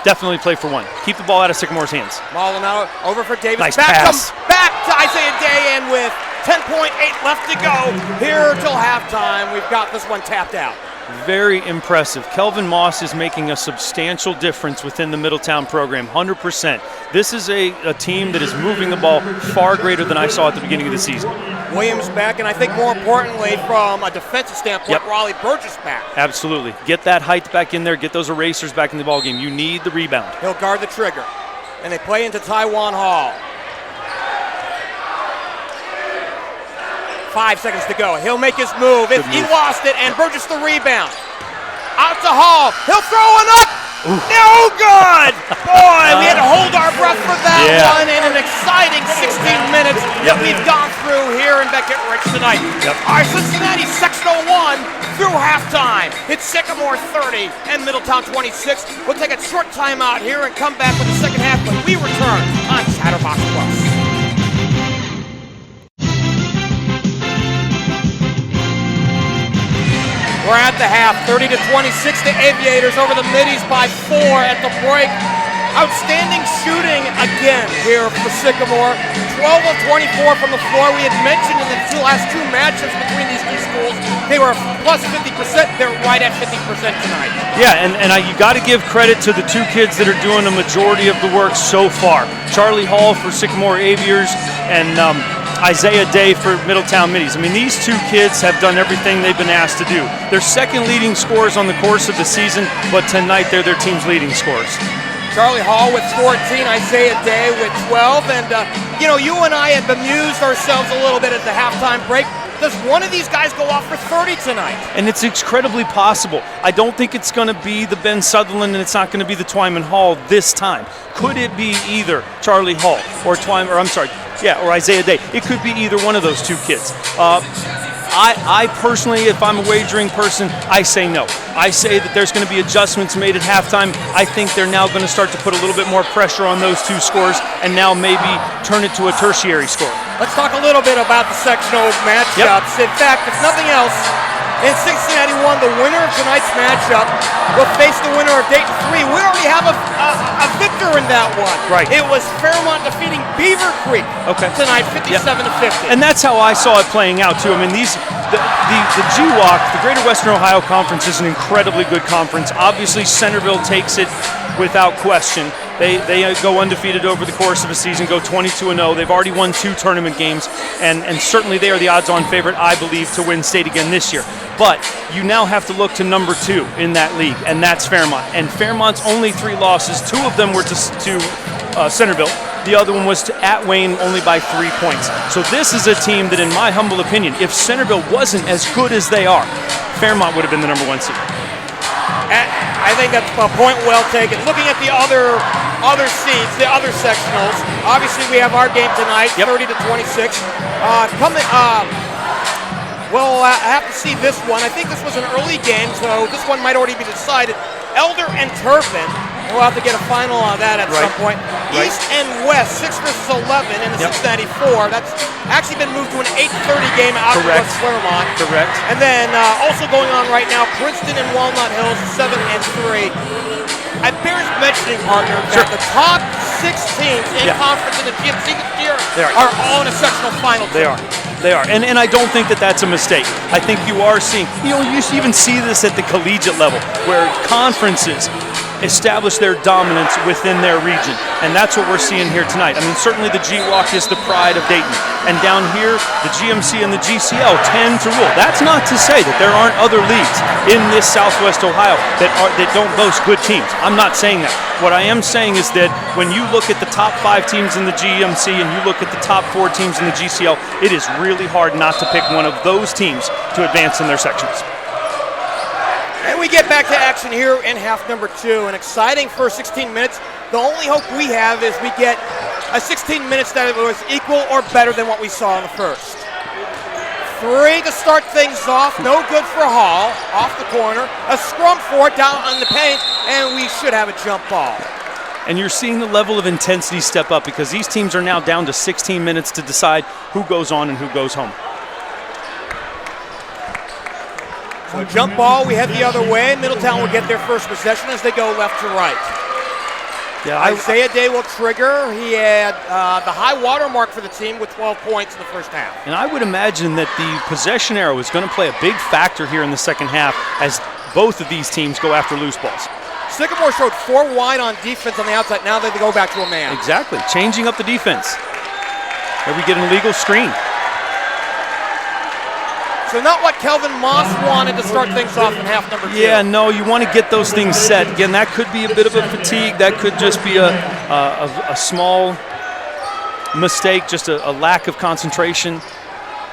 Definitely play for 1. Keep the ball out of Sycamore's hands. Maldonado over for Davis. Nice back pass. Back to Isaiah Day, and with 10.8 left to go here till halftime, we've got this one tapped out. Very impressive. Kelvin Moss is making a substantial difference within the Middletown program, 100%. This is a team that is moving the ball far greater than I saw at the beginning of the season. Williams back, and I think more importantly from a defensive standpoint, Raleigh Burgess back. Absolutely. Get that height back in there, get those erasers back in the ballgame. You need the rebound. He'll guard the trigger, and they play into Taiwan Hall. 5 seconds to go. He'll make his move. He lost it, and Burgess the rebound. Out to Hall. He'll throw one up. Oof. No good. Boy, we had to hold our breath for that one in an exciting 16 minutes that we've gone through here in Beckett Ridge tonight. Our Cincinnati Sectional 1 through halftime. It's Sycamore 30 and Middletown 26. We'll take a short time out here and come back with the second half when we return on Chatterbox Plus. We're at the half, 30-26, the Aviators over the Middies by 4 at the break. Outstanding shooting again here for Sycamore. 12 of 24 from the floor. We had mentioned in the last 2 matchups between these two schools, they were plus 50%. They're right at 50% tonight. Yeah, and you got to give credit to the 2 kids that are doing the majority of the work so far. Charlie Hall for Sycamore Aviators and Isaiah Day for Middletown Middies. I mean, these 2 kids have done everything they've been asked to do. They're second leading scorers on the course of the season, but tonight they're their team's leading scorers. Charlie Hall with 14, Isaiah Day with 12, and you and I had bemused ourselves a little bit at the halftime break. Does one of these guys go off for 30 tonight? And it's incredibly possible. I don't think it's going to be the Ben Southerland, and it's not going to be the Twyman Hall this time. Could it be either Charlie Hall or Isaiah Day? It could be either one of those 2 kids. I personally, if I'm a wagering person, I say no. I say that there's going to be adjustments made at halftime. I think they're now going to start to put a little bit more pressure on those 2 scores and now maybe turn it to a tertiary score. Let's talk a little bit about the sectional matchups. In fact, if nothing else, In Cincinnati 1, the winner of tonight's matchup will face the winner of Dayton 3. We already have a victor in that one. Right. It was Fairmont defeating Beaver Creek tonight, 57-50. And that's how I saw it playing out, too. I mean, the GWOC, the Greater Western Ohio Conference, is an incredibly good conference. Obviously, Centerville takes it without question. They go undefeated over the course of a season, go 22-0. They've already won 2 tournament games, and certainly they are the odds-on favorite, I believe, to win state again this year. But you now have to look to number 2 in that league, and that's Fairmont. And Fairmont's only 3 losses, 2 of them were to Centerville. The other one was at Wayne, only by 3 points. So this is a team that, in my humble opinion, if Centerville wasn't as good as they are, Fairmont would have been the number 1 seed. I think that's a point well taken. Looking at the other seeds, the other sectionals, obviously we have our game tonight, 30-26. We'll have to see this one. I think this was an early game, so this one might already be decided. Elder and Turpin. We'll have to get a final on that at some point. East and West, 6 versus 11 in the Cincinnati 4. That's actually been moved to an 8:30 game out of West Claremont. Correct. And then also going on right now, Princeton and Walnut Hills, 7 and 3. It bears mentioning, partner, that the top 6 teams in conference in the GMC this year are all in a sectional final. They are. And I don't think that that's a mistake. I think you are seeing, you even see this at the collegiate level, where conferences establish their dominance within their region. And that's what we're seeing here tonight. I mean, certainly the GWOC is the pride of Dayton. And down here, the GMC and the GCL tend to rule. That's not to say that there aren't other leagues in this Southwest Ohio that don't boast good teams. I'm not saying that. What I am saying is that when you look at the top 5 teams in the GMC and you look at the top 4 teams in the GCL, it is really hard not to pick one of those teams to advance in their sections. And we get back to action here in half number 2. An exciting first 16 minutes. The only hope we have is we get a 16 minutes that was equal or better than what we saw in the first. 3 to start things off. No good for Hall. Off the corner. A scrum for it down on the paint, and we should have a jump ball. And you're seeing the level of intensity step up because these teams are now down to 16 minutes to decide who goes on and who goes home. So jump ball, we head the other way. Middletown will get their first possession as they go left to right. Isaiah Day will trigger. He had the high water mark for the team with 12 points in the first half. And I would imagine that the possession arrow is going to play a big factor here in the second half as both of these teams go after loose balls. Sycamore showed 4 wide on defense on the outside. Now they go back to a man. Exactly, changing up the defense. There we get an illegal screen. So not what Kelvin Moss wanted to start things off in half number 2. Yeah, no, you want to get those things set. Again, that could be a bit of a fatigue. That could just be a small mistake, just a lack of concentration,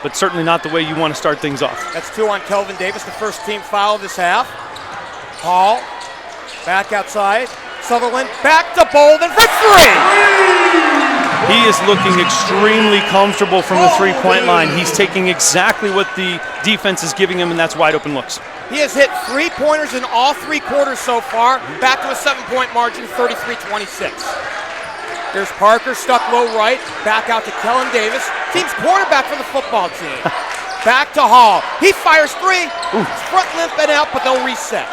but certainly not the way you want to start things off. That's 2 on Kelvin Davis, the first team foul of this half. Hall, back outside. Sutherland, back to Bolden for 3! He is looking extremely comfortable from the three-point line. He's taking exactly what the defense is giving him, and that's wide open looks. He has hit 3-pointers in all 3 quarters so far. Back to a 7-point margin, 33-26. There's Parker stuck low right. Back out to Kellen Davis. Team's quarterback for the football team. Back to Hall. He fires 3. Front limping out, but they'll reset.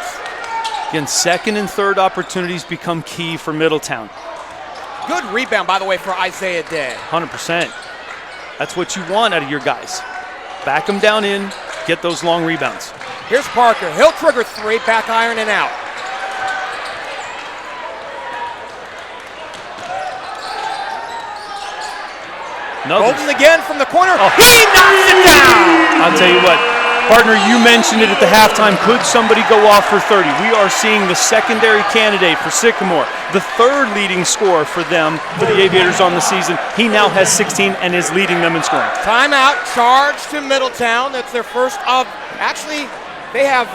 Again, second and third opportunities become key for Middletown. Good rebound, by the way, for Isaiah Day. 100%. That's what you want out of your guys. Back them down in, get those long rebounds. Here's Parker. He'll trigger 3, back iron and out. Bolden again from the corner. He knocks it down! I'll tell you what. Partner, you mentioned it at the halftime. Could somebody go off for 30? We are seeing the secondary candidate for Sycamore, the 3rd leading scorer for them, for the Aviators on the season. He now has 16 and is leading them in scoring. Timeout, charge to Middletown. That's their first of, actually, they have,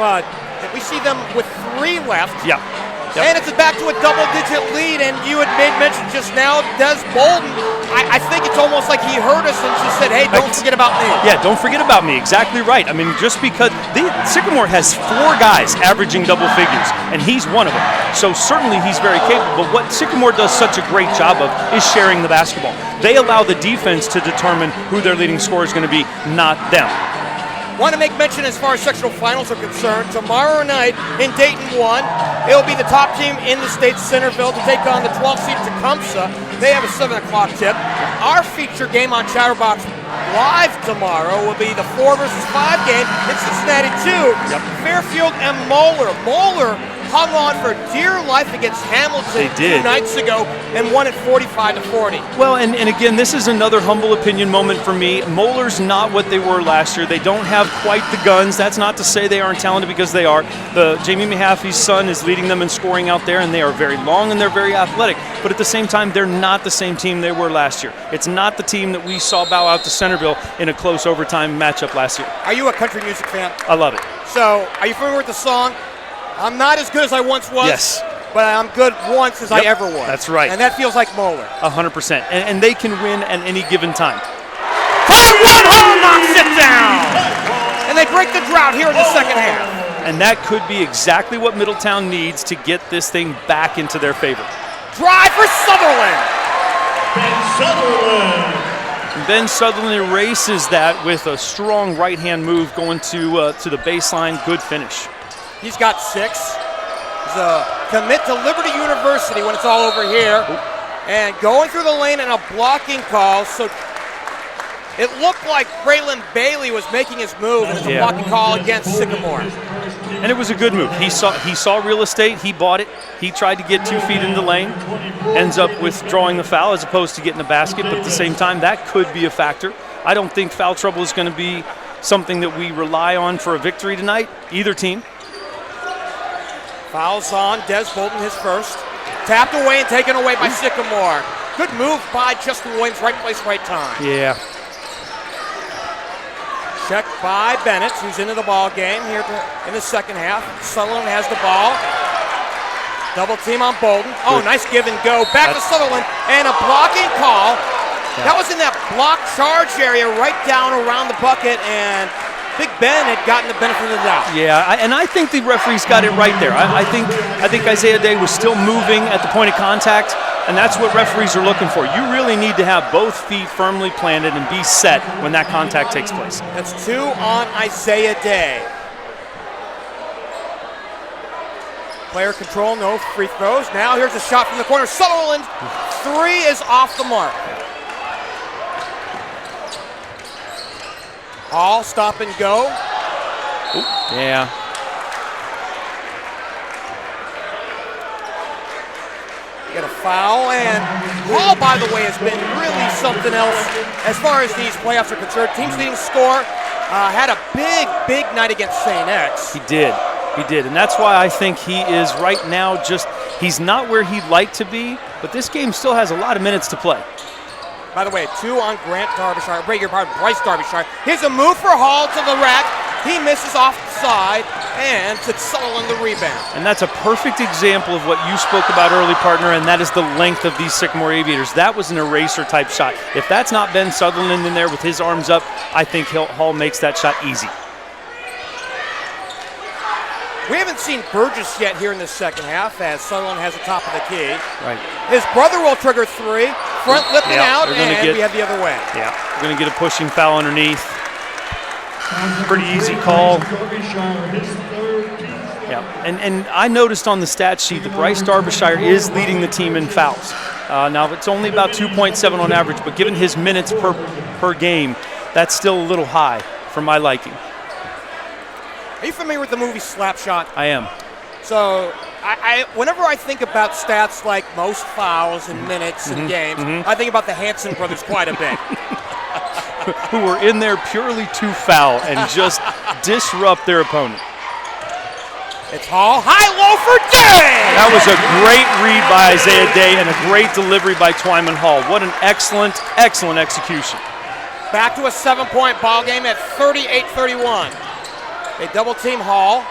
we see them with 3 left. Yeah. Yep. And it's back to a double-digit lead, and you had made mention just now, Des Bolden. I think it's almost like he heard us and just said, hey, don't forget about me. Yeah, don't forget about me. Exactly right. I mean, just because Sycamore has 4 guys averaging double figures, and he's one of them. So certainly he's very capable. But what Sycamore does such a great job of is sharing the basketball. They allow the defense to determine who their leading scorer is going to be, not them. Want to make mention as far as sectional finals are concerned, tomorrow night in Dayton 1, it'll be the top team in the state, Centerville, to take on the 12th seed Tecumseh. They have a 7 o'clock tip. Our feature game on Chatterbox Live tomorrow will be the 4 versus 5 game in Cincinnati 2. Yep. Fairfield and Mueller. Mueller hung on for dear life against Hamilton 2 nights ago and won it 45-40. Well, and again, this is another humble opinion moment for me. Mueller's not what they were last year. They don't have quite the guns. That's not to say they aren't talented, because they are. Jamie Mahaffey's son is leading them in scoring out there, and they are very long and they're very athletic. But at the same time, they're not the same team they were last year. It's not the team that we saw bow out to Centerville in a close overtime matchup last year. Are you a country music fan? I love it. So, are you familiar with the song? I'm not as good as I once was. Yes. But I'm good once as I ever was. That's right. And that feels like Mueller. 100%. And they can win at any given time. Hard one, home knocks it down. And they break the drought here in the second half. And that could be exactly what Middletown needs to get this thing back into their favor. Drive for Southerland. Ben Southerland erases that with a strong right-hand move going to the baseline. Good finish. He's got 6. He's a commit to Liberty University when it's all over here. And going through the lane and a blocking call. So it looked like Braylon Bailey was making his move, and it's a blocking call against Sycamore. And it was a good move. He saw real estate. He bought it. He tried to get 2 feet in the lane. Ends up withdrawing the foul as opposed to getting the basket. But at the same time, that could be a factor. I don't think foul trouble is going to be something that we rely on for a victory tonight, either team. Fouls on, Des Bolton, his first. Tapped away and taken away by Sycamore. Good move by Justin Williams, right place, right time. Yeah. Check by Bennett, who's into the ball game here in the second half. Sutherland has the ball. Double team on Bolton. Oh, nice give and go. Back to Sutherland, and a blocking call. That was in that block charge area right down around the bucket, and Big Ben had gotten the benefit of the doubt. Yeah, and I think the referees got it right there. I think Izaiah Day was still moving at the point of contact, and that's what referees are looking for. You really need to have both feet firmly planted and be set when that contact takes place. That's 2 on Izaiah Day. Player control, no free throws. Now here's a shot from the corner. Sutherland, 3 is off the mark. Hall, stop and go. Ooh, yeah. You got a foul, and Hall, by the way, has been really something else as far as these playoffs are concerned. Team's leading scorer, had a big night against St. X. He did, and that's why I think he is right now he's not where he'd like to be, but this game still has a lot of minutes to play. By the way, 2 on Grant Darbyshire, Bryce Darbyshire. Here's a move for Hall to the rack. He misses off the side, and to Sutherland the rebound. And that's a perfect example of what you spoke about early, partner, and that is the length of these Sycamore Aviators. That was an eraser-type shot. If that's not Ben Sutherland in there with his arms up, I think Hall makes that shot easy. We haven't seen Burgess yet here in the second half, as Sutherland has the top of the key. Right. His brother will trigger 3. Front lipping out, and we have the other way. Yeah, we're going to get a pushing foul underneath. Pretty easy call. Yeah, and I noticed on the stat sheet that Bryce Darbyshire is leading the team in fouls. Now, it's only about 2.7 on average, but given his minutes per game, that's still a little high for my liking. Are you familiar with the movie Slapshot? I am. So, whenever I think about stats like most fouls and minutes and games, I think about the Hanson brothers quite a bit. Who were in there purely to foul and just disrupt their opponent. It's Hall, high-low for Day! That was a great read by Izaiah Day and a great delivery by Twyman Hall. What an excellent execution. Back to a 7-point ball game at 38-31. They double-team Hall.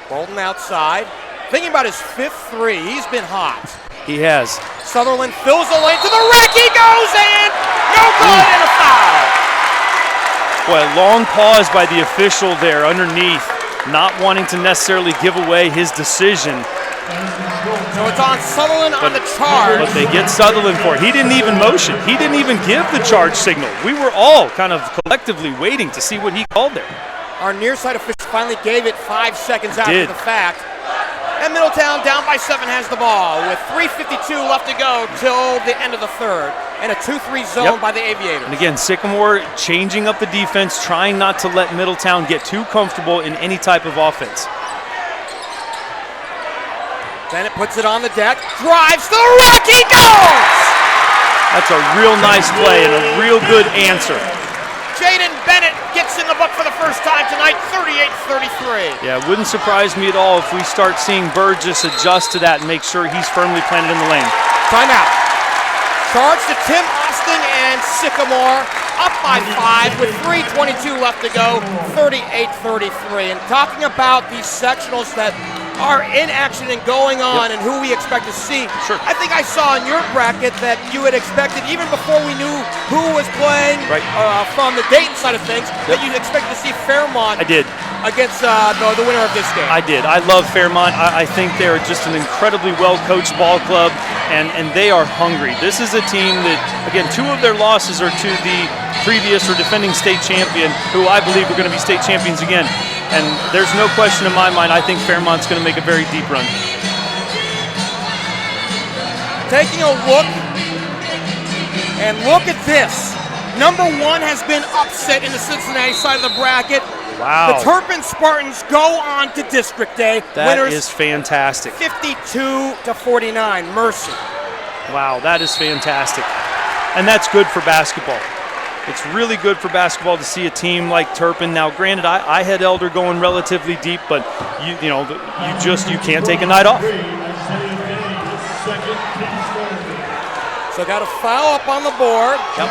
Bolton outside. Thinking about his 5th 3. He's been hot. He has. Southerland fills the lane to the rack. He goes in. No good and a foul. Boy, a long pause by the official there underneath, not wanting to necessarily give away his decision. So it's on Southerland on the charge. But they get Southerland for it. He didn't even motion. He didn't even give the charge signal. We were all kind of collectively waiting to see what he called there. Our near side official finally gave it 5 seconds after the fact. And Middletown down by 7 has the ball with 3:52 left to go till the end of the third. And a 2-3 zone by the Aviators. And again, Sycamore changing up the defense, trying not to let Middletown get too comfortable in any type of offense. Bennett puts it on the deck, drives to the rack, he goes! That's a real nice play and a real good answer. Jaden Bennett gets in the book for the first time tonight, 38-33. Yeah, it wouldn't surprise me at all if we start seeing Burgess adjust to that and make sure he's firmly planted in the lane. Timeout. Charge to Tim Austin and Sycamore, up by 5 with 3:22 left to go, 38-33. And talking about these sectionals that are in action and going on and who we expect to see. Sure. I think I saw in your bracket that you had expected, even before we knew who was playing from the Dayton side of things, that you'd expect to see Fairmont against the winner of this game. I did. I love Fairmont. I think they're just an incredibly well-coached ball club, and they are hungry. This is a team that, again, 2 of their losses are to the previous or defending state champion, who I believe are going to be state champions again. And there's no question in my mind, I think Fairmont's going to make a very deep run. Taking a look, and look at this. Number 1 has been upset in the Cincinnati side of the bracket. Wow. The Turpin Spartans go on to District Day. That Winners is fantastic. 52-49, Mercy. Wow, that is fantastic. And that's good for basketball. It's really good for basketball to see a team like Turpin. Now, granted, I had Elder going relatively deep, but you can't take a night off. So got a foul up on the board. Yep.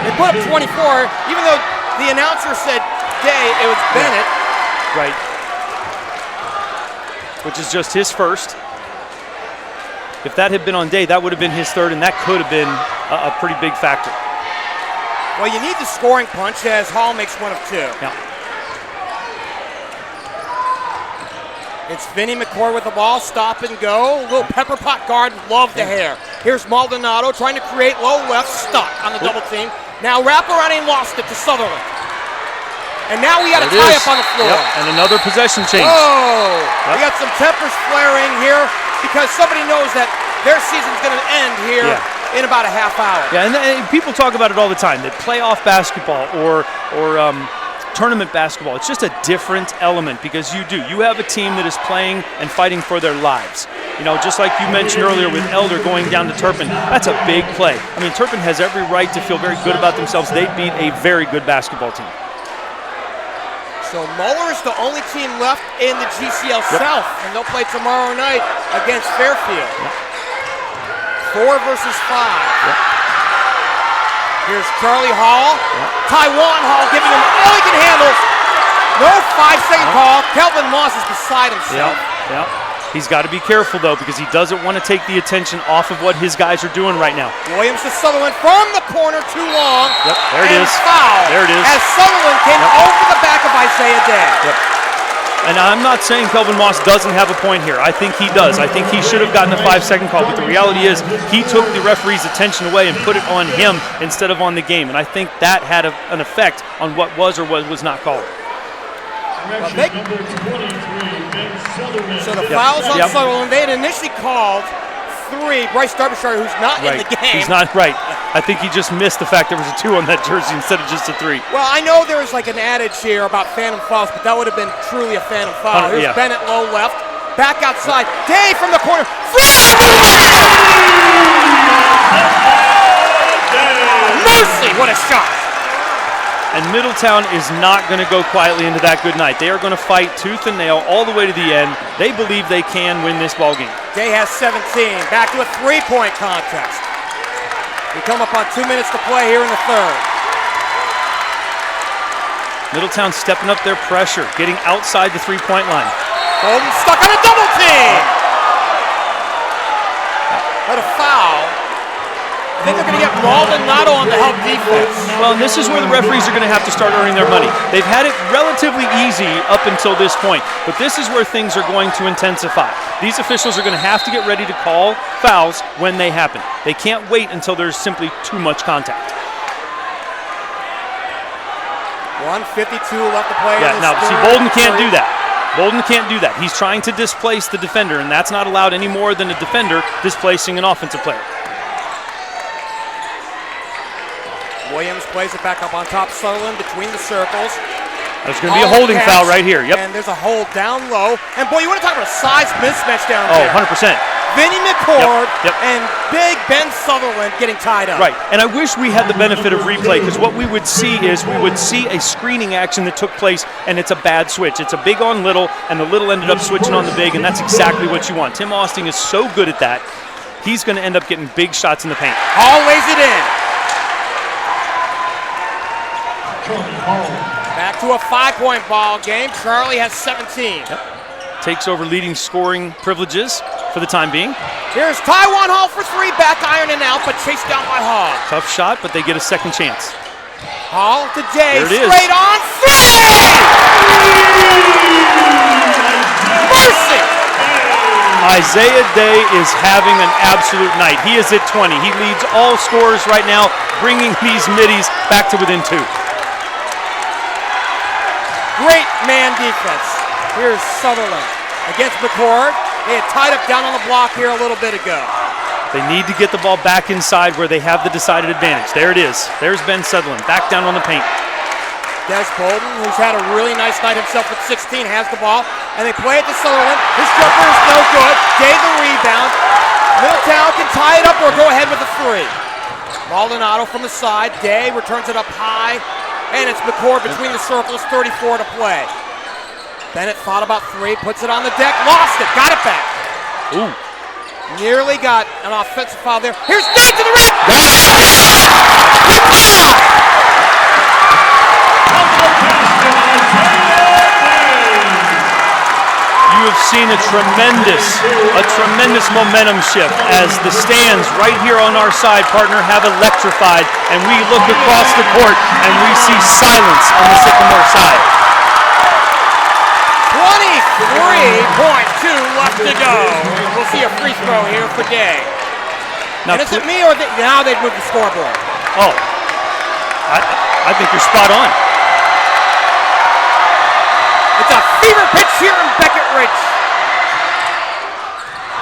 They put up 24, even though the announcer said Day, it was Bennett. Right. Which is just his first. If that had been on Day, that would have been his third, and that could have been a pretty big factor. Well, you need the scoring punch as Hall makes 1 of 2. Yeah. It's Vinny McCoy with the ball, stop and go. Little pepper pot guard, love the hair. Here's Maldonado trying to create low left, stuck on the double team. Now wrap around and lost it to Southerland. And now we got a tie up on the floor. Yep. And another possession change. Oh, we got some tempers flaring here because somebody knows that their season's going to end here in about a half hour. Yeah, and people talk about it all the time, that playoff basketball or tournament basketball, it's just a different element because you have a team that is playing and fighting for their lives. You know, just like you mentioned earlier with Elder going down to Turpin, that's a big play. I mean, Turpin has every right to feel very good about themselves. They beat a very good basketball team. So Mueller is the only team left in the GCL South, and they'll play tomorrow night against Fairfield. 4 versus 5. Here's Charlie Hall. Taiwan Hall giving him all he can handle. No 5-second call. Kelvin Moss is beside himself. He's got to be careful, though, because he doesn't want to take the attention off of what his guys are doing right now. Williams to Southerland from the corner, too long. There it is. Foul. There it is. As Southerland came over the back of Izaiah Day. And I'm not saying Kelvin Moss doesn't have a point here. I think he does. I think he should have gotten a 5-second call, but the reality is he took the referee's attention away and put it on him instead of on the game. And I think that had an effect on what was or what was not called. So the foul's on Southerland. They had initially called 3. Bryce Derbyshire, who's not in the game. He's not right. I think he just missed the fact there was a 2 on that jersey instead of just a 3. Well, I know there's like an adage here about phantom fouls, but that would have been truly a phantom foul. Here's Bennett low left, back outside. Day from the corner. Mercy, what a shot. And Middletown is not going to go quietly into that good night. They are going to fight tooth and nail all the way to the end. They believe they can win this ball game. Day has 17. Back to a 3-point contest. We come up on 2 minutes to play here in the third. Middletown stepping up their pressure, getting outside the 3-point line. Golden stuck on a double team. But a foul. I think they're going to get Maldonado on the help defense. Well, and this is where the referees are going to have to start earning their money. They've had it relatively easy up until this point, but this is where things are going to intensify. These officials are going to have to get ready to call fouls when they happen. They can't wait until there's simply too much contact. 1:52 left to play. Yeah, now, see, Bolden can't do that. Bolden can't do that. He's trying to displace the defender, and that's not allowed any more than a defender displacing an offensive player. Williams plays it back up on top. Southerland between the circles. There's going to be a holding foul right here. Yep. And there's a hold down low. And boy, you want to talk about a size mismatch down there. 100%. Vinny McCord and big Ben Southerland getting tied up. Right, and I wish we had the benefit of replay, because what we would see is we would see a screening action that took place, and it's a bad switch. It's a big on little, and the little ended up switching on the big, and that's exactly what you want. Tim Austin is so good at that. He's going to end up getting big shots in the paint. Hall lays it in. Back to a 5-point ball game. Charlie has 17. Yep. Takes over leading scoring privileges for the time being. Here's Taiwan Hall for three, back iron and out, but chased down by Hall. Tough shot, but they get a second chance. Hall to Day, there it straight is. on three! Mercy! Izaiah Day is having an absolute night. He is at 20. He leads all scorers right now, bringing these Middies back to within 2. Great man defense. Here's Southerland against McCord. They had tied up down on the block here a little bit ago. They need to get the ball back inside where they have the decided advantage. There it is. There's Ben Southerland back down on the paint. Des Bolden, who's had a really nice night himself with 16, has the ball, and they play it to Southerland. His jumper is no good. Day the rebound. Middletown can tie it up or go ahead with the three. Maldonado from the side. Day returns it up high, and it's McCord between the circles, 34 to play. Bennett thought about three, puts it on the deck, lost it, got it back. Ooh. Nearly got an offensive foul there. Here's Day to the rim. You have seen a tremendous momentum shift as the stands right here on our side, partner, have electrified, and we look across the court and we see silence on the Sycamore side. 23.2 left to go. We'll see a free throw here for Day. Now, and is it me or now they've moved the scoreboard? Oh, I think you're spot on. It's a fever pitch here in Beckett Ridge.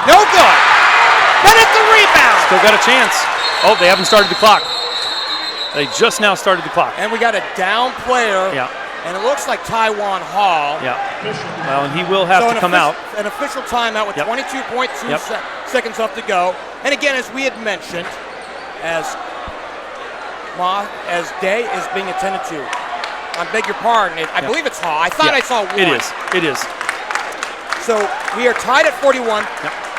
No good. Bennett the rebound. Still got a chance. Oh, they haven't started the clock. They just now started the clock. And we got a down player. Yeah. And it looks like Taiwan Hall. Yeah. Well, and he will have to come out. An official timeout with 22.2 seconds left to go. And again, as we had mentioned, as Day is being attended to. I beg your pardon. I believe it's Hall. I thought I saw one. It is. So we are tied at 41.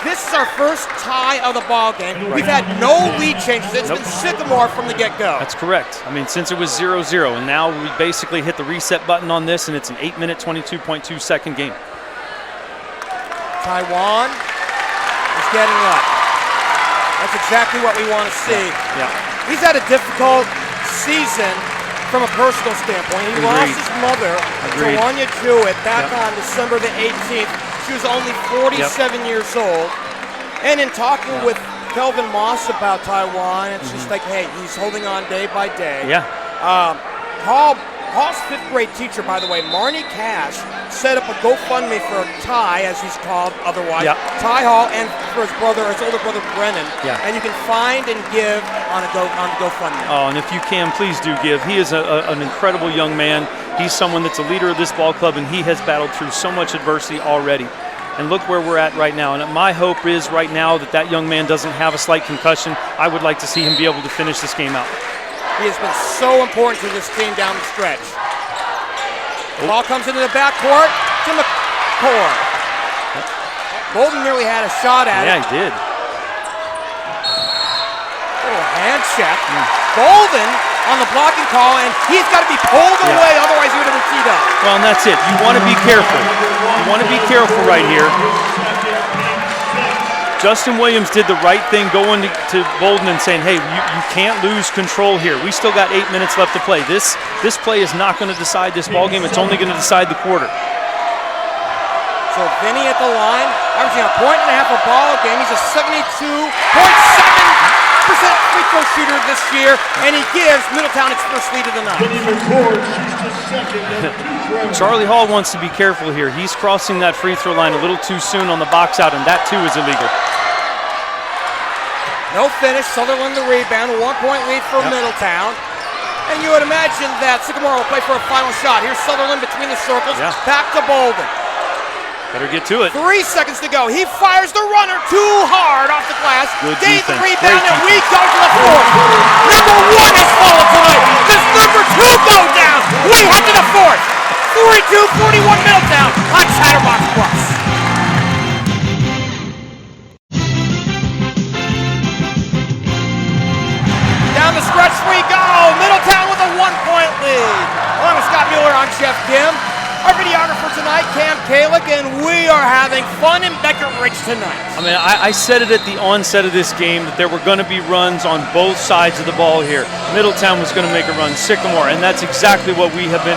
This is our first tie of the ball game. We've had no lead changes. It's been Sycamore from the get-go. That's correct. I mean, since it was 0-0, and now we basically hit the reset button on this, and it's an 8-minute, 22.2-second game. Taiwan is getting up. That's exactly what we want to see. Yeah. He's had a difficult season from a personal standpoint. He lost his mother, Tawanya Jewett, back on December the 18th. She was only 47 years old. And in talking with Kelvin Moss about Taiwan, it's just like, hey, he's holding on day by day. Yeah. Hall's fifth grade teacher, by the way, Marnie Cash, set up a GoFundMe for Ty, as he's called otherwise, Ty Hall, and for his older brother Brennan. Yeah. And you can find and give on GoFundMe. Oh, and if you can, please do give. He is an incredible young man. He's someone that's a leader of this ball club, and he has battled through so much adversity already. And look where we're at right now. And my hope is right now that young man doesn't have a slight concussion. I would like to see him be able to finish this game out. He has been so important to this team down the stretch. The ball comes into the backcourt to McCord. Bolden nearly had a shot at it. Yeah, he did. Little hand check. Bolden on the blocking call, and he's got to be pulled away, otherwise he would have been teed up. Well, and that's it. You want to be careful. You want to be careful right here. Justin Williams did the right thing going to Bolden and saying, hey, you can't lose control here. We still got 8 minutes left to play. This play is not going to decide this ball game. It's only going to decide the quarter. So Vinny at the line, averaging a point and a half a ball game. He's a 72.7% free throw shooter this year, and he gives Middletown its first lead of the night. Charlie Hall wants to be careful here. He's crossing that free throw line a little too soon on the box out, and that too is illegal. No finish, Southerland the rebound, 1 point lead for Middletown. And you would imagine that Sycamore will play for a final shot. Here's Southerland between the circles, back to Bolden. Better get to it. 3 seconds to go. He fires the runner too hard off the glass. Good Gave the defense. rebound, and we go to the fourth. Number 1 has fallen tonight. Does number 2 go down? We head to the fourth. 42-41 Middletown on Chatterbox Plus. Down the stretch we go. Middletown with a 1 point lead. Along with Scott Mueller, I'm Geoff Kim. Our videographer tonight, Cam Kalick, and we are having fun in Beckett Ridge tonight. I mean, I said it at the onset of this game that there were going to be runs on both sides of the ball here. Middletown was going to make a run, Sycamore, and that's exactly what we have been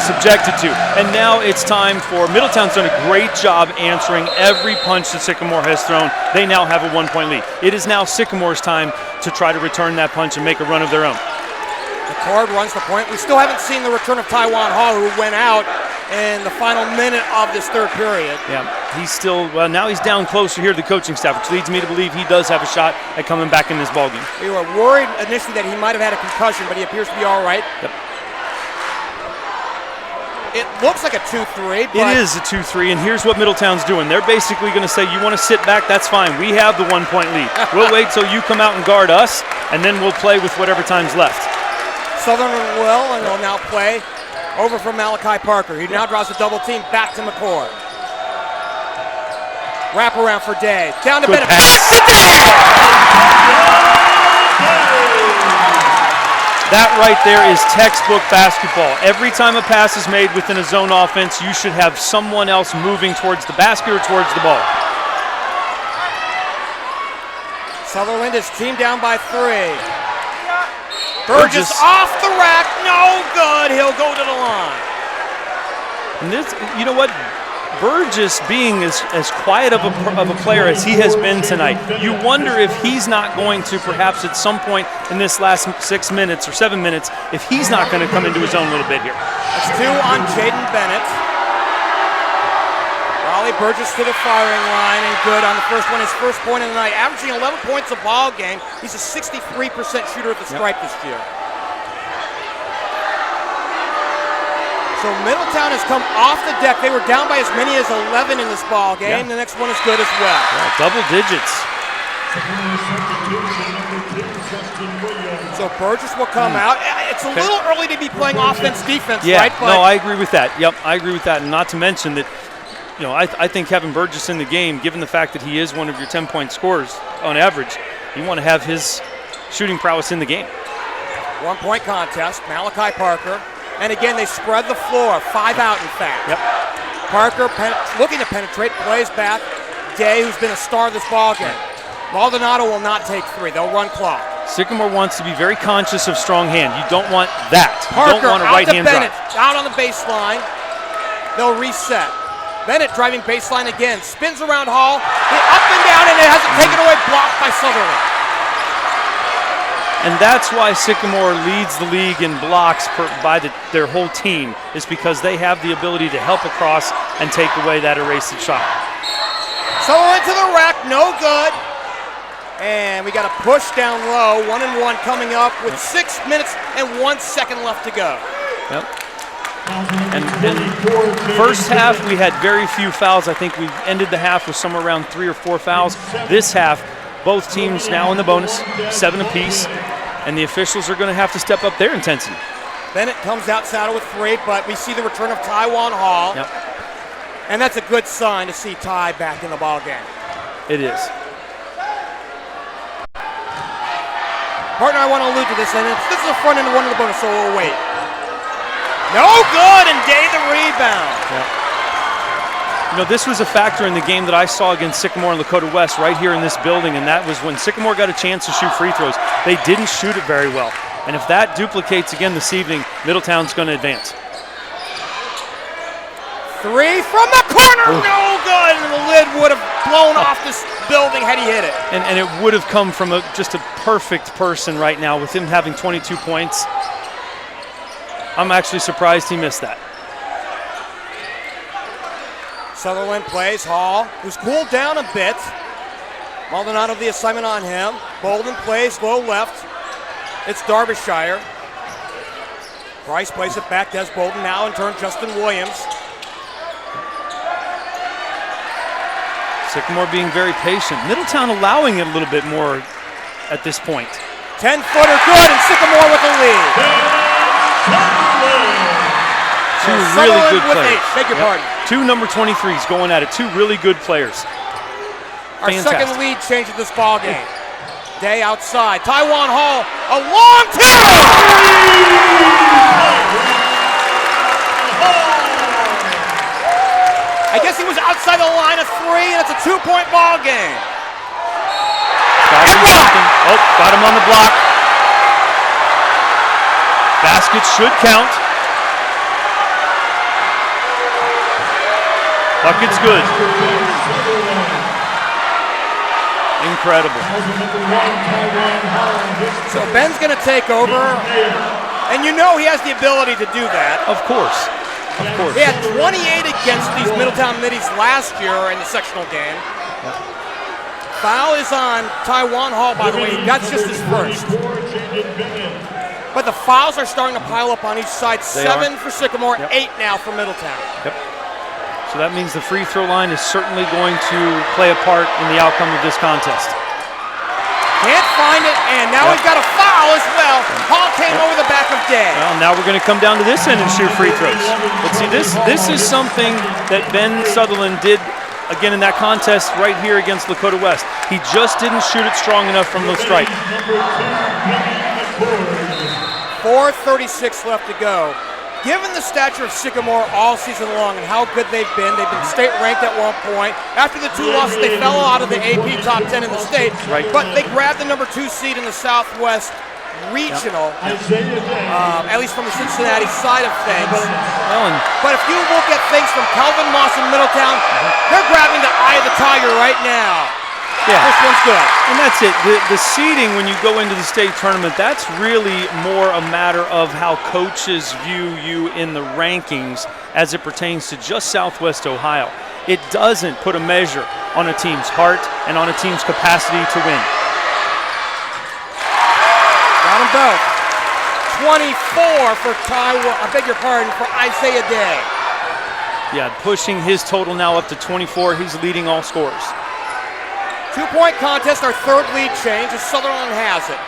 subjected to. And now it's time for Middletown's done a great job answering every punch that Sycamore has thrown. They now have a 1 point lead. It is now Sycamore's time to try to return that punch and make a run of their own. McCord runs the point. We still haven't seen the return of Taiwan Hall, who went out in the final minute of this third period. Yeah, he's still, well, now he's down closer here to the coaching staff, which leads me to believe he does have a shot at coming back in this ballgame. We were worried initially that he might have had a concussion, but he appears to be all right. Yep. It looks like a 2-3. It is a 2-3, and here's what Middletown's doing. They're basically going to say, you want to sit back, that's fine. We have the 1 point lead. We'll wait till you come out and guard us, and then we'll play with whatever time's left. Southerland will, and will now play over from Malachi Parker. He now draws a double team back to McCord. Wrap around for Day. Down to Bennett. Back to Day! That right there is textbook basketball. Every time a pass is made within a zone offense, you should have someone else moving towards the basket or towards the ball. Sutherland is teamed down by 3. Burgess off the rack, no good. He'll go to the line. And this, you know what? Burgess being as quiet of a player as he has been tonight, you wonder if he's not going to perhaps at some point in this last 6 minutes or 7 minutes, if he's not going to come into his own a little bit here. That's 2 on Jaden Bennett. Raleigh Burgess to the firing line and good on the first one. His first point of the night, averaging 11 points a ball game. He's a 63% shooter at the stripe this year. So Middletown has come off the deck. They were down by as many as 11 in this ball game. The next one is good as well. Double digits. So Burgess will come out. It's a little early to be playing offense-defense, right? But no, I agree with that. Yep, I agree with that. And not to mention that, you know, I think having Burgess in the game, given the fact that he is one of your 10-point scorers on average, you want to have his shooting prowess in the game. 1 point contest, Malachi Parker. And again, they spread the floor, 5 out in fact. Yep. Parker looking to penetrate, plays back. Day, who's been a star of this ballgame. Maldonado will not take 3. They'll run clock. Sycamore wants to be very conscious of strong hand. You don't want that. Parker you don't want a out to right-hand Bennett, drive. out on the baseline. They'll reset. Bennett driving baseline again, spins around Hall, up and down, and it has it taken away, blocked by Southerland. And that's why Sycamore leads the league in blocks by their whole team, is because they have the ability to help across and take away that erased shot. Southerland to the rack, no good. And we got a push down low, 1-and-1 coming up with 6 minutes and 1 second left to go. Yep. And first half, we had very few fouls. I think we ended the half with somewhere around 3 or 4 fouls. This half, both teams now in the bonus, 7 apiece, and the officials are going to have to step up their intensity. Bennett comes out saddle with 3, but we see the return of Taiwan Hall. Yep. And that's a good sign to see Ty back in the ballgame. It is. Partner, I want to allude to this, and this is the front end of one of the bonus, so we'll wait. No good, and Day the rebound. Yep. You know, this was a factor in the game that I saw against Sycamore and Lakota West right here in this building, and that was when Sycamore got a chance to shoot free throws. They didn't shoot it very well. And if that duplicates again this evening, Middletown's going to advance. Three from the corner, no good, and the lid would have blown off this building had he hit it. And it would have come from just a perfect person right now with him having 22 points. I'm actually surprised he missed that. Southerland plays Hall, who's cooled down a bit. Maldonado the assignment on him. Bolden plays low left. It's Derbyshire. Price plays it back, Des Bolden now in turn Justin Williams. Sycamore being very patient. Middletown allowing it a little bit more at this point. 10-footer good, and Sycamore with the lead. Two really good players. Beg your pardon. Two number 23s going at it. Two really good players. Our Fantastic. second lead changes this ball game. Day outside. Taiwan Hall, a long two! I guess he was outside the line of three, and it's a 2-point ball game. Oh, got him on the block. Basket should count. Bucket's good. Incredible. So Ben's going to take over, and you know he has the ability to do that. Of course. Of course. He had 28 against these Middletown Middies last year in the sectional game. Foul is on Taiwan Hall, by the way. That's just his first. But the fouls are starting to pile up on each side. 7 for Sycamore, 8 now for Middletown. Yep. So that means the free throw line is certainly going to play a part in the outcome of this contest. Can't find it, and now he's got a foul as well. Hall came over the back of Day. Well, now we're going to come down to this end and shoot free throws. But see, this is something that Ben Southerland did again in that contest right here against Lakota West. He just didn't shoot it strong enough from the stripe. 4:36 left to go. Given the stature of Sycamore all season long and how good they've been state ranked at one point. After the 2 losses, they fell out of the AP top 10 in the state, but they grabbed the number 2 seed in the Southwest Regional, at least from the Cincinnati side of things. But if you look at things from Calvin Moss and Middletown, they're grabbing the eye of the tiger right now. Yeah. This one's good. And that's it. The seeding when you go into the state tournament, that's really more a matter of how coaches view you in the rankings as it pertains to just Southwest Ohio. It doesn't put a measure on a team's heart and on a team's capacity to win. Got them both. 24 for for Izaiah Day. Yeah, pushing his total now up to 24. He's leading all scorers. 2-point contest, our third lead change, as Southerland has it.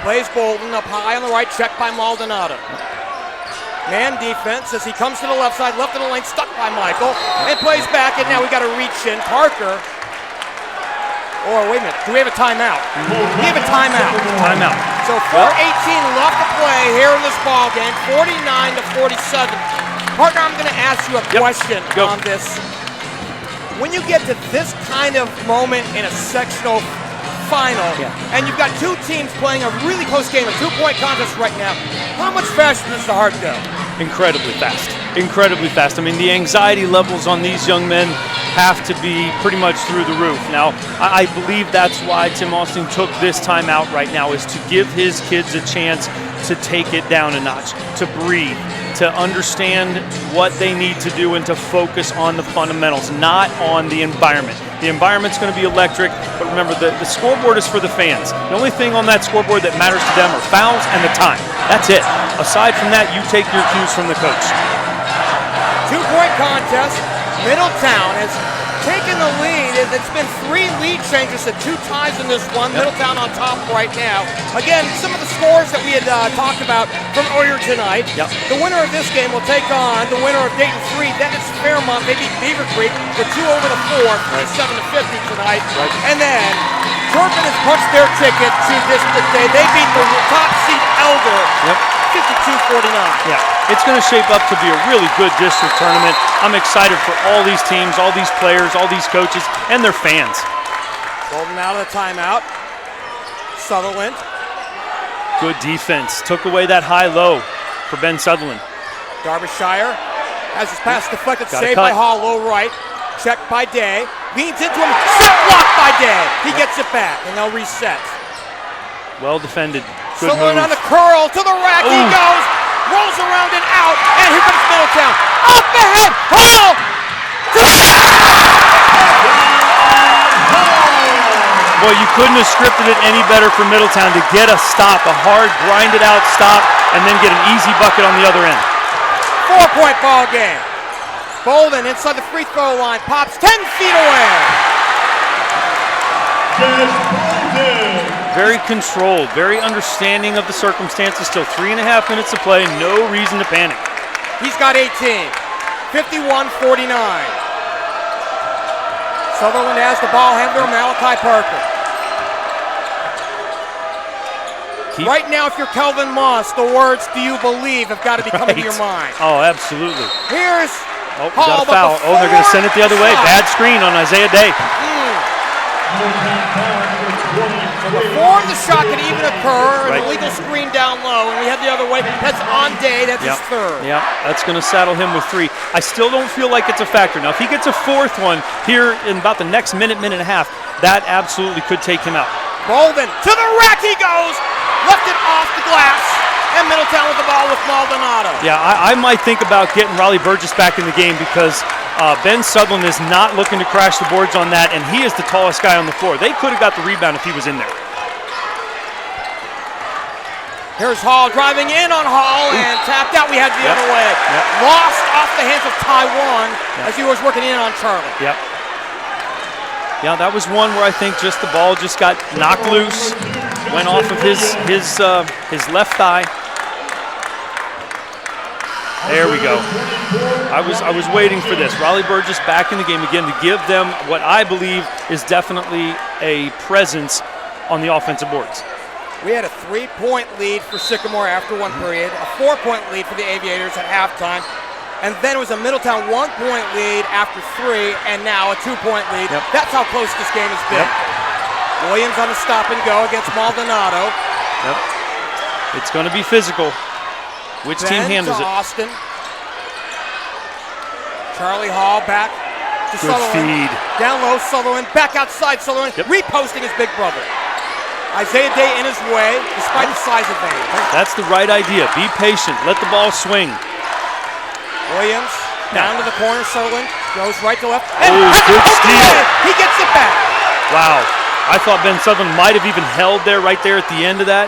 Plays Bolden up high on the right, checked by Maldonado. Man defense as he comes to the left side, left of the lane, stuck by Michael, and plays back, and now we got to reach in. Parker. Or wait a minute, do we have a timeout? We have a timeout. Timeout. So 4:18 left to play here in this ball game, 49-47. Partner, I'm going to ask you a question on this. When you get to this kind of moment in a sectional final, and you've got 2 teams playing a really close game, a 2-point contest right now, how much faster does the heart go? Incredibly fast. Incredibly fast. I mean, the anxiety levels on these young men have to be pretty much through the roof. Now, I believe that's why Tim Austin took this time out right now, is to give his kids a chance to take it down a notch, to breathe, to understand what they need to do and to focus on the fundamentals, not on the environment. The environment's going to be electric, but remember, the scoreboard is for the fans. The only thing on that scoreboard that matters to them are fouls and the time. That's it. Aside from that, you take your cues from the coach. 2-point contest. Middletown has taken the lead. It's been 3 lead changes and 2 ties in this one. Middletown on top right now. Again, some of the scores that we had talked about from earlier tonight. The winner of this game will take on the winner of Dayton 3. Then it's Fairmont. They beat Beaver Creek with 2 over the 4, 47-50 tonight. And then Turpin has punched their ticket to District A. They beat the top seed Elder 52-49. It's going to shape up to be a really good district tournament. I'm excited for all these teams, all these players, all these coaches, and their fans. Golden out of the timeout. Southerland. Good defense. Took away that high-low for Ben Southerland. Derbyshire has his pass deflected, Got saved by Hall, low right. Checked by Day. Leans into him. Shot blocked by Day. He gets it back, and they'll reset. Well defended. Good Southerland move. on the curl to the rack. He goes. Rolls around and out. And here comes Middletown. Off the head. Hall. To the Boy, you couldn't have scripted it any better for Middletown to get a stop, a hard, grinded out stop, and then get an easy bucket on the other end. 4-point ball game. Bolden inside the free throw line, pops 10 feet away. Very controlled, very understanding of the circumstances. Still 3.5 minutes to play, no reason to panic. He's got 18, 51-49. Southerland has the ball handler, Malachi Parker. Right now, if you're Kelvin Moss, the words "do you believe" have got to be coming to your mind. Oh, absolutely. Here's Got Hall, a foul. Oh, they're going to send it the other way. Bad screen on Isaiah Day. So before the shot can even occur, an illegal screen down low, and we have the other way. That's on Day. That's his third. Yeah, that's going to saddle him with 3. I still don't feel like it's a factor. Now, if he gets a 4th one here in about the next minute and a half, that absolutely could take him out. Bolden to the rack he goes. Left it off the glass, and Middletown with the ball with Maldonado. Yeah, I might think about getting Raleigh Burgess back in the game because Ben Southerland is not looking to crash the boards on that, and he is the tallest guy on the floor. They could have got the rebound if he was in there. Here's Hall driving in on Hall and tapped out. We had the other way. Lost off the hands of Taiwan as he was working in on Charlie. Yeah, that was one where I think just the ball just got knocked loose, went off of his left thigh. There we go. I was waiting for this. Raleigh Burgess back in the game again to give them what I believe is definitely a presence on the offensive boards. We had a 3-point lead for Sycamore after one period, a 4-point lead for the Aviators at halftime, and then it was a Middletown 1-point lead after 3, and now a 2-point lead. That's how close this game has been. Williams on the stop and go against Maldonado. It's going to be physical. Which team handles it? Austin. Charlie Hall back to Good Southerland. feed. Down low, Southerland. Back outside, Southerland. Reposting his big brother. Isaiah Day in his way, despite the size advantage. That's the right idea. Be patient. Let the ball swing. Williams down to the corner. Southerland goes right to left. And good steal. He gets it back. Wow. I thought Ben Southerland might have even held there right there at the end of that.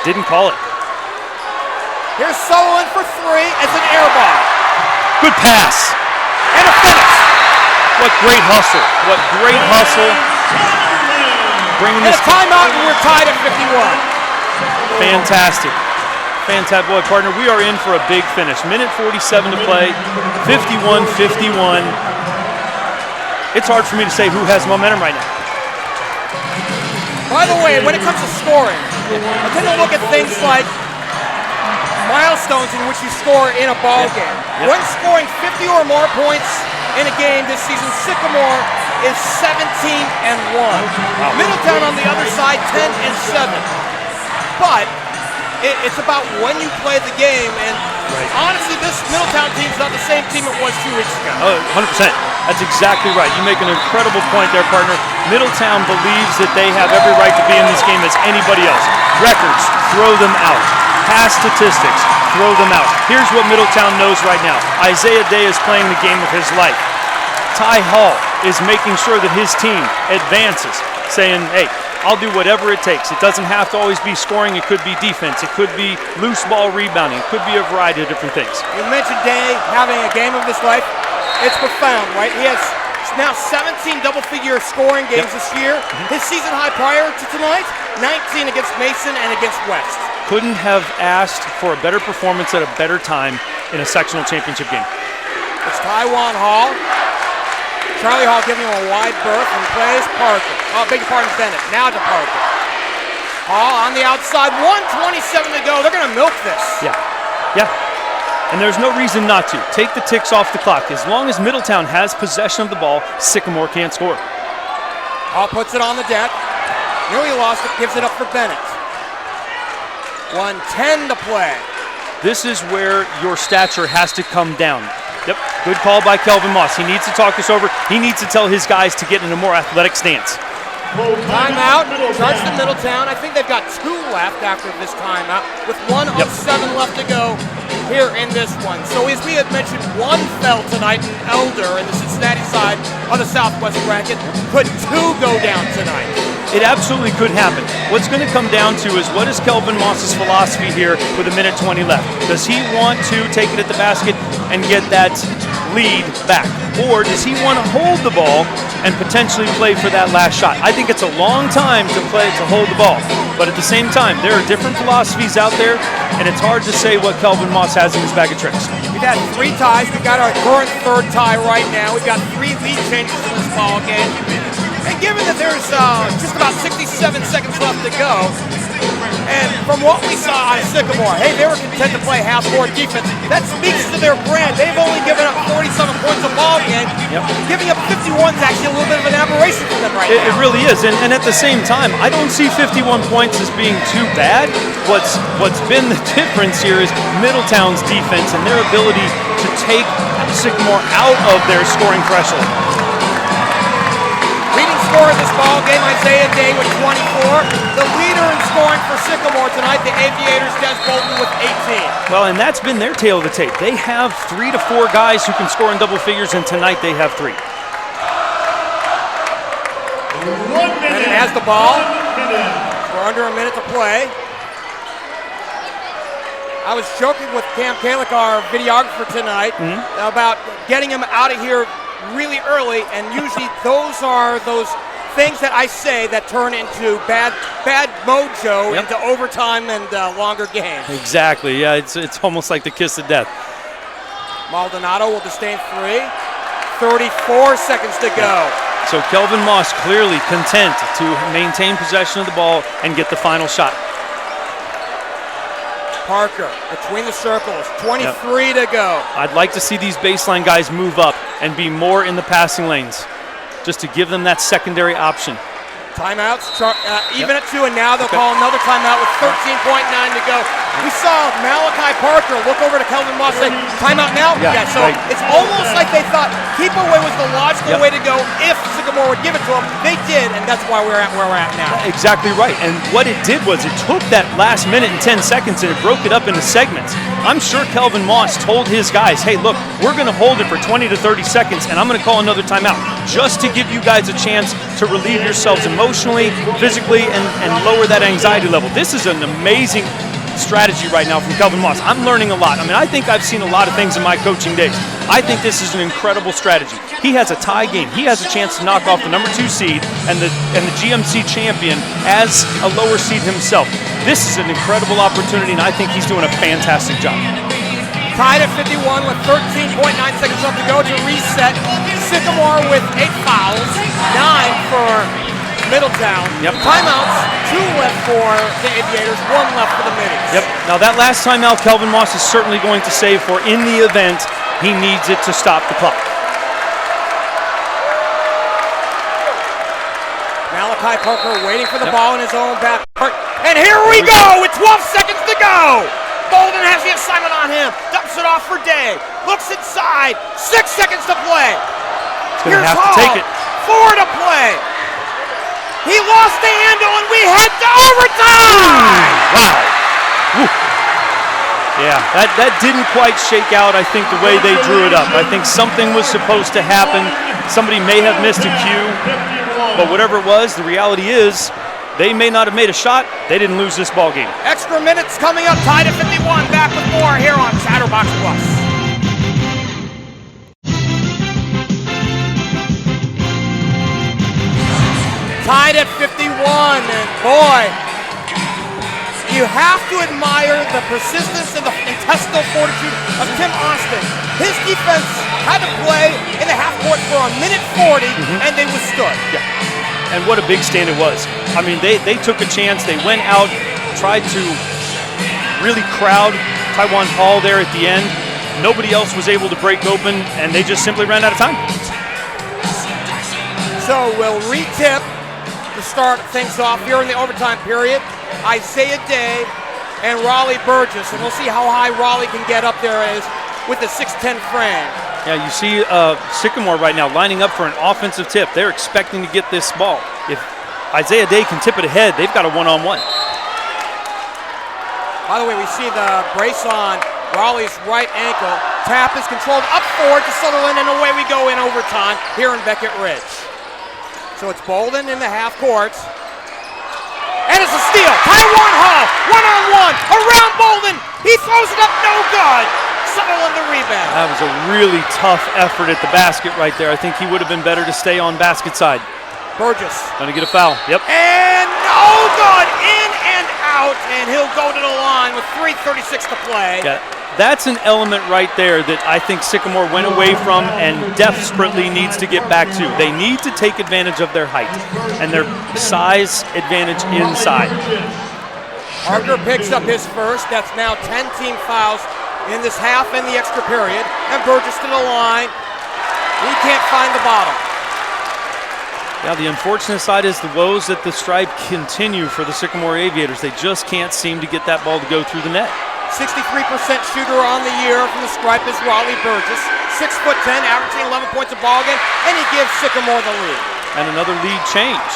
Didn't call it. Here's Southerland for 3 as an air ball. Good pass. And a finish. What great hustle. What great hustle. Bringing this timeout, and we're tied at 51. Fantastic. Fantastic. Boy, partner, we are in for a big finish. Minute 47 to play. 51-51. It's hard for me to say who has momentum right now. By the way, when it comes to scoring, I tend to look at things like milestones in which you score in a ball game. When scoring 50 or more points in a game this season, Sycamore is 17-1. Wow. Middletown on the other side, 10-7. But it's about when you play the game, and honestly, this Middletown team is not the same team it was 2 weeks ago. Oh, 100%. That's exactly right. You make an incredible point there, partner. Middletown believes that they have every right to be in this game as anybody else. Records, throw them out. Past statistics, throw them out. Here's what Middletown knows right now. Isaiah Day is playing the game of his life. Ty Hall is making sure that his team advances, saying, hey, I'll do whatever it takes. It doesn't have to always be scoring. It could be defense. It could be loose ball rebounding. It could be a variety of different things. You mentioned Day having a game of his life. It's profound, right? He has now 17 double-figure scoring games this year. His season high prior to tonight, 19 against Mason and against West. Couldn't have asked for a better performance at a better time in a sectional championship game. It's Taiwan Hall. Charlie Hall giving him a wide berth and plays Parker. Oh, beg your pardon, Bennett. Now to Parker. Hall on the outside, 1:27 to go. They're going to milk this. Yeah. and there's no reason not to. Take the ticks off the clock. As long as Middletown has possession of the ball, Sycamore can't score. Hall puts it on the deck. Nearly lost it, gives it up for Bennett. 1:10 to play. This is where your stature has to come down. Yep, good call by Kelvin Moss. He needs to talk this over. He needs to tell his guys to get in a more athletic stance. Timeout, starts to Middletown. I think they've got 2 left after this timeout, with 1:07 left to go here in this one. So as we had mentioned, 1 fell tonight in Elder in the Cincinnati side of the Southwest bracket. Could 2 go down tonight? It absolutely could happen. What's going to come down to is what is Kelvin Moss's philosophy here with 1:20 left? Does he want to take it at the basket and get that lead back? Or does he want to hold the ball and potentially play for that last shot? I think it's a long time to hold the ball. But at the same time, there are different philosophies out there, and it's hard to say what Kelvin Moss has in his bag of tricks. We've had 3 ties. We've got our current 3rd tie right now. We've got 3 lead changes in this ball game. And given that there's just about 67 seconds left to go, and from what we saw out of Sycamore, hey, they were content to play half-court defense. That speaks to their brand. They've only given up 47 points a ball game. Yep. Giving up 51 is actually a little bit of an aberration for them right now. It really is, and at the same time, I don't see 51 points as being too bad. What's been the difference here is Middletown's defense and their ability to take Sycamore out of their scoring threshold. Leading scorer in this ball game, Izaiah Day with 24. The leader in scoring for Sycamore tonight, the Aviators, Des Bolton with 18. Well, and that's been their tale of the tape. They have 3 to 4 guys who can score in double figures, and tonight they have 3. Bennett has the ball. We're under a minute to play. I was joking with Cam Kalick, our videographer tonight, about getting him out of here really early, and usually those are those things that I say that turn into bad mojo into overtime and longer games. Exactly, yeah, it's almost like the kiss of death. Maldonado will disdain 3. 34 seconds to go. So Kelvin Moss clearly content to maintain possession of the ball and get the final shot. Parker between the circles, 23 to go. I'd like to see these baseline guys move up and be more in the passing lanes, just to give them that secondary option. Timeouts, even at 2, and now they'll call another timeout with 13.9 to go. We saw Malachi Parker look over to Kelvin Moss and say, timeout now? Yeah, so it's almost like they thought keep away was the logical way to go if Sycamore would give it to them. They did, and that's why we're at where we're at now. Exactly right, and what it did was it took that last minute and 10 seconds and it broke it up into segments. I'm sure Kelvin Moss told his guys, hey, look, we're going to hold it for 20 to 30 seconds, and I'm going to call another timeout just to give you guys a chance to relieve yourselves emotionally, physically, and lower that anxiety level. This is an amazing strategy right now from Kelvin Moss. I'm learning a lot. I mean, I think I've seen a lot of things in my coaching days. I think this is an incredible strategy. He has a tie game. He has a chance to knock off the number 2 seed and the GMC champion as a lower seed himself. This is an incredible opportunity, and I think he's doing a fantastic job. Tied at 51 with 13.9 seconds left to go to reset. Sycamore with 8 fouls, 9 for Middletown. Timeouts, 2 left for the Aviators, 1 left for the Middies. Now that last timeout, Kelvin Moss is certainly going to save for in the event he needs it to stop the clock. Malachi Parker waiting for the ball in his own backcourt. And here we go with 12 seconds to go. Bolden has the assignment on him. Dumps it off for Day. Looks inside. 6 seconds to play. He's going to have to take it. 4 to play. He lost the handle, and we head to overtime! Wow. Woo. Yeah, that didn't quite shake out, I think, the way they drew it up. I think something was supposed to happen. Somebody may have missed a cue. But whatever it was, the reality is they may not have made a shot. They didn't lose this ball game. Extra minutes coming up, tied at 51. Back with more here on Chatterbox Plus. Tied at 51, and boy, you have to admire the persistence and the intestinal fortitude of Tim Austin. His defense had to play in the half court for a minute 40, and they withstood. Yeah. And what a big stand it was. I mean, they took a chance. They went out, tried to really crowd Taiwan Hall there at the end. Nobody else was able to break open, and they just simply ran out of time. So we'll re-tip to start things off here in the overtime period. Izaiah Day and Raleigh Burgess, and we'll see how high Raleigh can get up there as with the 6'10" frame. Yeah, you see Sycamore right now lining up for an offensive tip. They're expecting to get this ball. If Izaiah Day can tip it ahead, they've got a one-on-one. By the way, we see the brace on Raleigh's right ankle. Tap is controlled up forward to Southerland, and away we go in overtime here in Beckett Ridge. So it's Bolden in the half court. And it's a steal. Taiwan Hall, one-on-one, around Bolden. He throws it up, no good. Southerland the rebound. That was a really tough effort at the basket right there. I think he would have been better to stay on basket side. Burgess. Going to get a foul. Yep. And no good. In and out. And he'll go to the line with 3:36 to play. Yeah, that's an element right there that I think Sycamore went away from and desperately needs to get back to. They need to take advantage of their height and their size advantage inside. Parker picks up his first. That's now 10 team fouls in this half and the extra period. And Burgess to the line. He can't find the bottom. Yeah, the unfortunate side is the woes at the stripe continue for the Sycamore Aviators. They just can't seem to get that ball to go through the net. 63% shooter on the year from the stripe is Raleigh Burgess. 6'10", averaging 11 points a ball game, and he gives Sycamore the lead. And another lead change.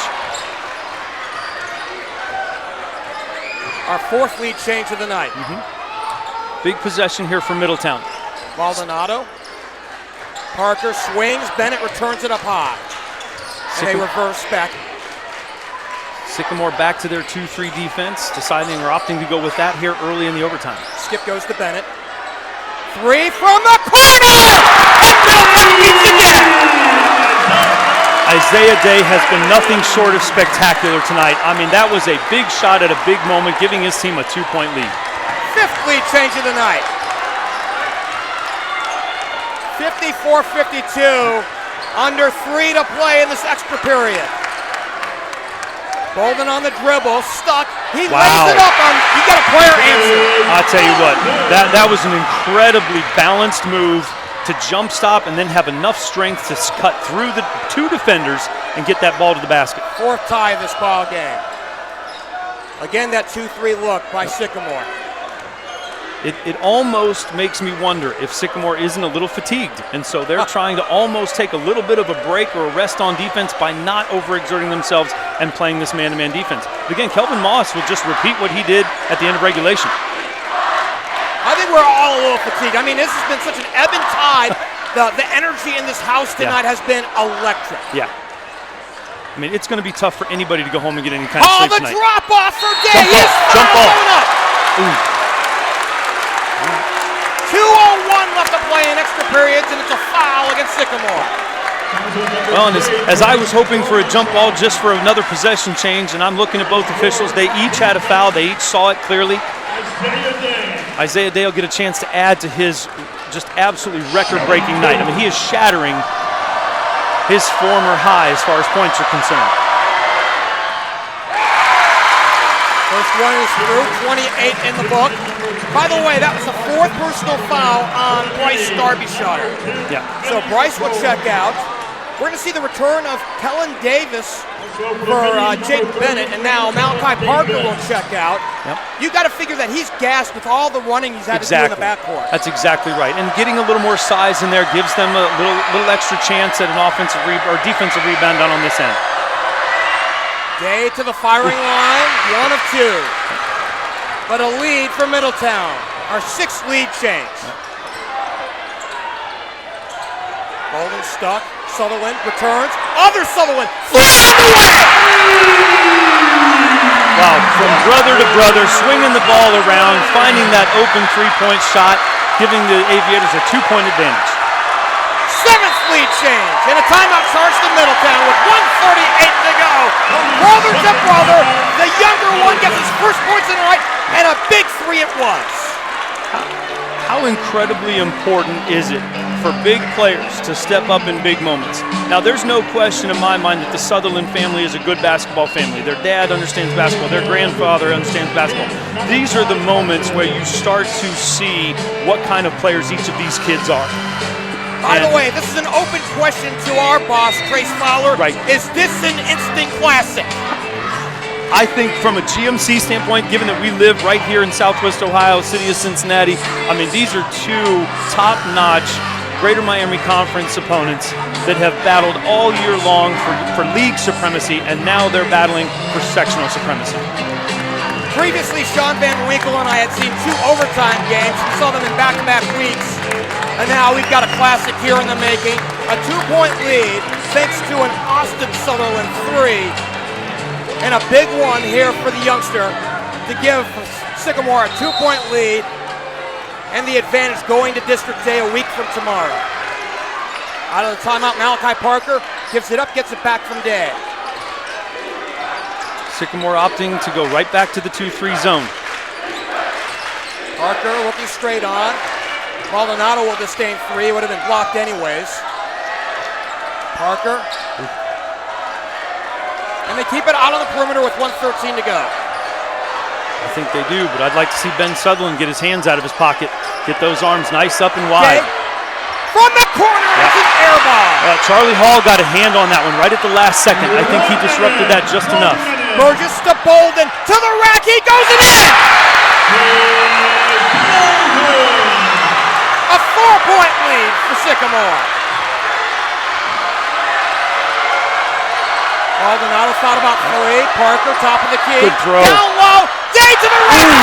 Our fourth lead change of the night. Big possession here for Middletown. Maldonado. Parker swings. Bennett returns it up high. And they reverse back. Sycamore back to their 2-3 defense, deciding or opting to go with that here early in the overtime. Skip goes to Bennett. Three from the corner! And Middleton beats again! Izaiah Day has been nothing short of spectacular tonight. I mean, that was a big shot at a big moment, giving his team a 2-point lead. Fifth lead change of the night. 54-52. Under 3 to play in this extra period. Bolden on the dribble, stuck. He lays it up on, you got a player answer. I'll tell you what, that was an incredibly balanced move to jump stop and then have enough strength to cut through the two defenders and get that ball to the basket. Fourth tie of this ball game. Again, that 2-3 look by Sycamore. It almost makes me wonder if Sycamore isn't a little fatigued, and so they're trying to almost take a little bit of a break or a rest on defense by not overexerting themselves and playing this man-to-man defense. But again, Kelvin Moss will just repeat what he did at the end of regulation. I think we're all a little fatigued. I mean, this has been such an ebb and tide. The energy in this house tonight has been electric. Yeah. I mean, it's going to be tough for anybody to go home and get any kind of sleep tonight. Oh, the drop-off for Day. Jump ball. Ooh. 2:01 left to play in extra periods, and it's a foul against Sycamore. Well, and as I was hoping for a jump ball just for another possession change, and I'm looking at both officials, they each had a foul. They each saw it clearly. Izaiah Day will get a chance to add to his just absolutely record-breaking night. I mean, he is shattering his former high as far as points are concerned. First one is through, 28 in the book. By the way, that was the fourth personal foul on Bryce Darbyshire. Yeah. So Bryce will check out. We're going to see the return of Kellen Davis for Jaden Bennett, and now Malachi Parker will check out. Yep. You got to figure that he's gassed with all the running he's had to do in the backcourt. That's exactly right. And getting a little more size in there gives them a little extra chance at an offensive or defensive rebound down on this end. Day to the firing line, 1 of 2. But a lead for Middletown, our 6th lead change. Bolden stuck, Southerland returns, other Southerland, flies away! Wow, from brother to brother, swinging the ball around, finding that open three-point shot, giving the Aviators a 2-point advantage. 7th lead change, and a timeout charge to Middletown with 1:38 to go. Brother to brother, the younger one gets his first points in the night, and a big 3 it was. how incredibly important is it for big players to step up in big moments? Now, there's no question in my mind that the Southerland family is a good basketball family. Their dad understands basketball. Their grandfather understands basketball. These are the moments where you start to see what kind of players each of these kids are. By the way, this is an open question to our boss, Trace Fowler. Right. Is this an instant classic? I think from a GMC standpoint, given that we live right here in Southwest Ohio, city of Cincinnati, I mean, these are two top-notch Greater Miami Conference opponents that have battled all year long for league supremacy, and now they're battling for sectional supremacy. Previously, Sean Van Winkle and I had seen 2 overtime games. We saw them in back-to-back weeks. And now we've got a classic here in the making. A 2-point lead thanks to an Austin Southerland 3. And a big one here for the youngster to give Sycamore a 2-point lead and the advantage going to District A a week from tomorrow. Out of the timeout, Malachi Parker gives it up, gets it back from Day. Sycamore opting to go right back to the 2-3 zone. Parker looking straight on. Maldonado will disdain 3, would have been blocked anyways. Parker. And they keep it out on the perimeter with 1:13 to go. I think they do, but I'd like to see Ben Southerland get his hands out of his pocket, get those arms nice up and wide. From the corner, it's an air ball. Charlie Hall got a hand on that one right at the last second. I think he disrupted that just enough. Burgess to Bolden, to the rack, he goes it in! A 4-point lead for Sycamore. Maldonado thought about 3. Parker, top of the key. Good throw. Down low. Day to the rack.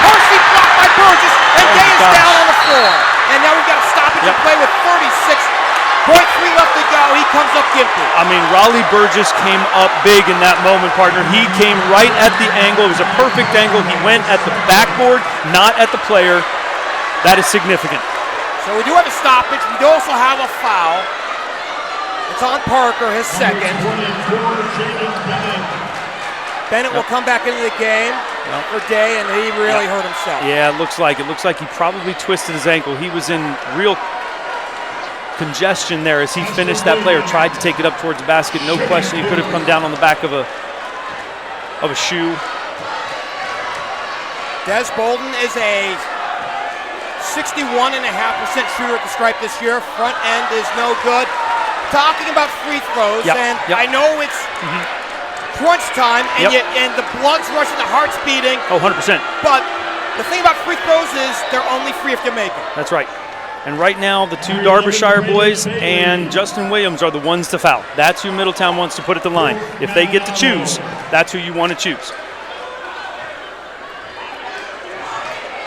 Percy blocked by Burgess, and Day is down on the floor. And now we've got a stoppage of play with 36.3 left to go. He comes up gimpy. I mean, Raleigh Burgess came up big in that moment, partner. He came right at the angle. It was a perfect angle. He went at the backboard, not at the player. That is significant. So we do have a stoppage. We do also have a foul. It's on Parker, his second. Bennett will come back into the game for Day, and he really hurt himself. Yeah, it looks like. It looks like he probably twisted his ankle. He was in real congestion there as he finished that player, tried to take it up towards the basket. No question, he could have come down on the back of a shoe. Des Bolden is a 61.5% shooter at the stripe this year. Front end is no good. Talking about free throws, and I know it's crunch time, and the blood's rushing, the heart's beating. Oh, 100%. But the thing about free throws is they're only free if you make them. That's right. And right now, the 2 Derbyshire boys and Justin Williams are the ones to foul. That's who Middletown wants to put at the line. If they get to choose, that's who you want to choose.